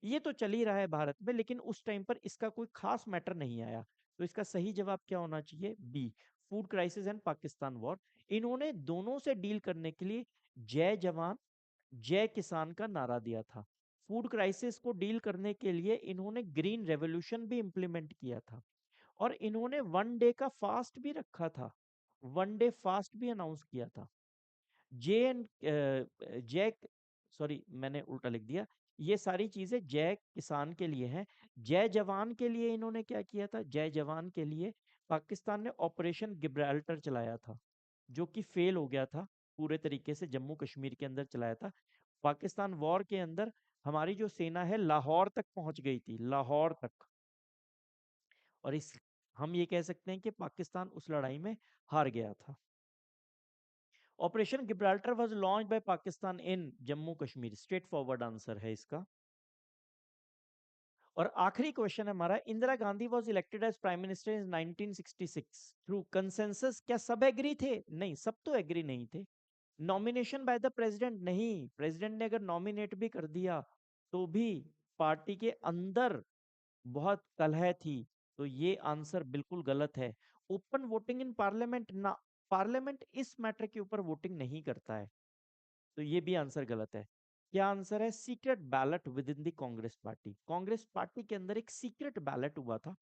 ये तो चल ही रहा है भारत में, लेकिन उस टाइम पर इसका कोई खास मैटर नहीं आया, तो इसका सही जवाब क्या होना चाहिए? B, food crisis and Pakistan war. इन्होंने दोनों से डील करने के लिए जय जवान जय किसान का नारा दिया था। फूड क्राइसिस को डील करने के लिए इन्होंने ग्रीन रेवोल्यूशन भी इंप्लीमेंट किया था, और इन्होंने 1 डे का फास्ट भी रखा था, 1 डे फास्ट भी अनाउंस किया था। जे एंड जय, सॉरी मैंने उल्टा लिख दिया, ये सारी चीजें जय किसान के लिए हैं। जय जवान के लिए इन्होंने क्या किया था? जय जवान के लिए पाकिस्तान ने ऑपरेशन गिब्राल्टर चलाया था, जो कि फेल हो गया था, पूरे तरीके से जम्मू कश्मीर के अंदर चलाया था। पाकिस्तान वॉर के अंदर हमारी जो सेना है लाहौर तक पहुंच गई थी, लाहौर तक, और इस हम ये कह सकते हैं कि पाकिस्तान उस लड़ाई में हार गया था। Operation Gibraltar was launch by Pakistan in Jammu Kashmir, straight forward answer है इसका। और आखिरी क्वेश्चन है हमारा, Indira Gandhi was elected as prime minister in 1966 through consensus? क्या सब एग्री थे? नहीं, सब तो एग्री नहीं थे। Nomination by the president? नहीं, प्रेसिडेंट ने अगर नॉमिनेट भी कर दिया तो भी पार्टी के अंदर बहुत कलह थी, तो ये आंसर बिल्कुल गलत है। Open voting in parliament? ना, पार्लियामेंट इस मैटर के ऊपर वोटिंग नहीं करता है, तो ये भी आंसर गलत है। क्या आंसर है? Secret ballot with in the Congress party. Congress party के अंदर एक सीक्रेट बैलेट हुआ था,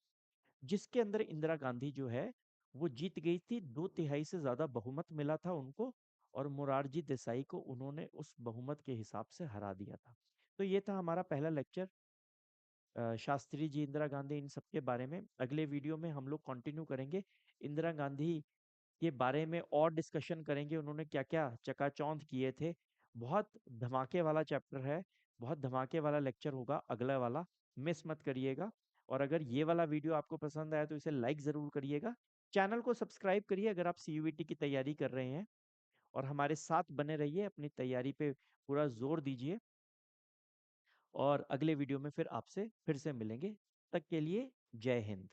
जिसके अंदर इंदिरा गांधी जो है वो जीत गई थी, 2/3 से ज्यादा बहुमत मिला था उनको, और मोरारजी देसाई को उन्होंने उस बहुमत के हिसाब से हरा दिया था। तो ये था हमारा पहला लेक्चर, शास्त्री जी, इंदिरा गांधी, इन सब के बारे में। अगले वीडियो में हम लोग कंटिन्यू करेंगे, इंदिरा गांधी के बारे में और डिस्कशन करेंगे, उन्होंने क्या क्या चकाचौंध किए थे। बहुत धमाके वाला चैप्टर है, बहुत धमाके वाला लेक्चर होगा अगला वाला, मिस मत करिएगा। और अगर ये वाला वीडियो आपको पसंद आया तो इसे लाइक ज़रूर करिएगा, चैनल को सब्सक्राइब करिए अगर आप सीयूईटी की तैयारी कर रहे हैं, और हमारे साथ बने रहिए, अपनी तैयारी पे पूरा जोर दीजिए, और अगले वीडियो में फिर आपसे फिर से मिलेंगे। तक के लिए जय हिंद।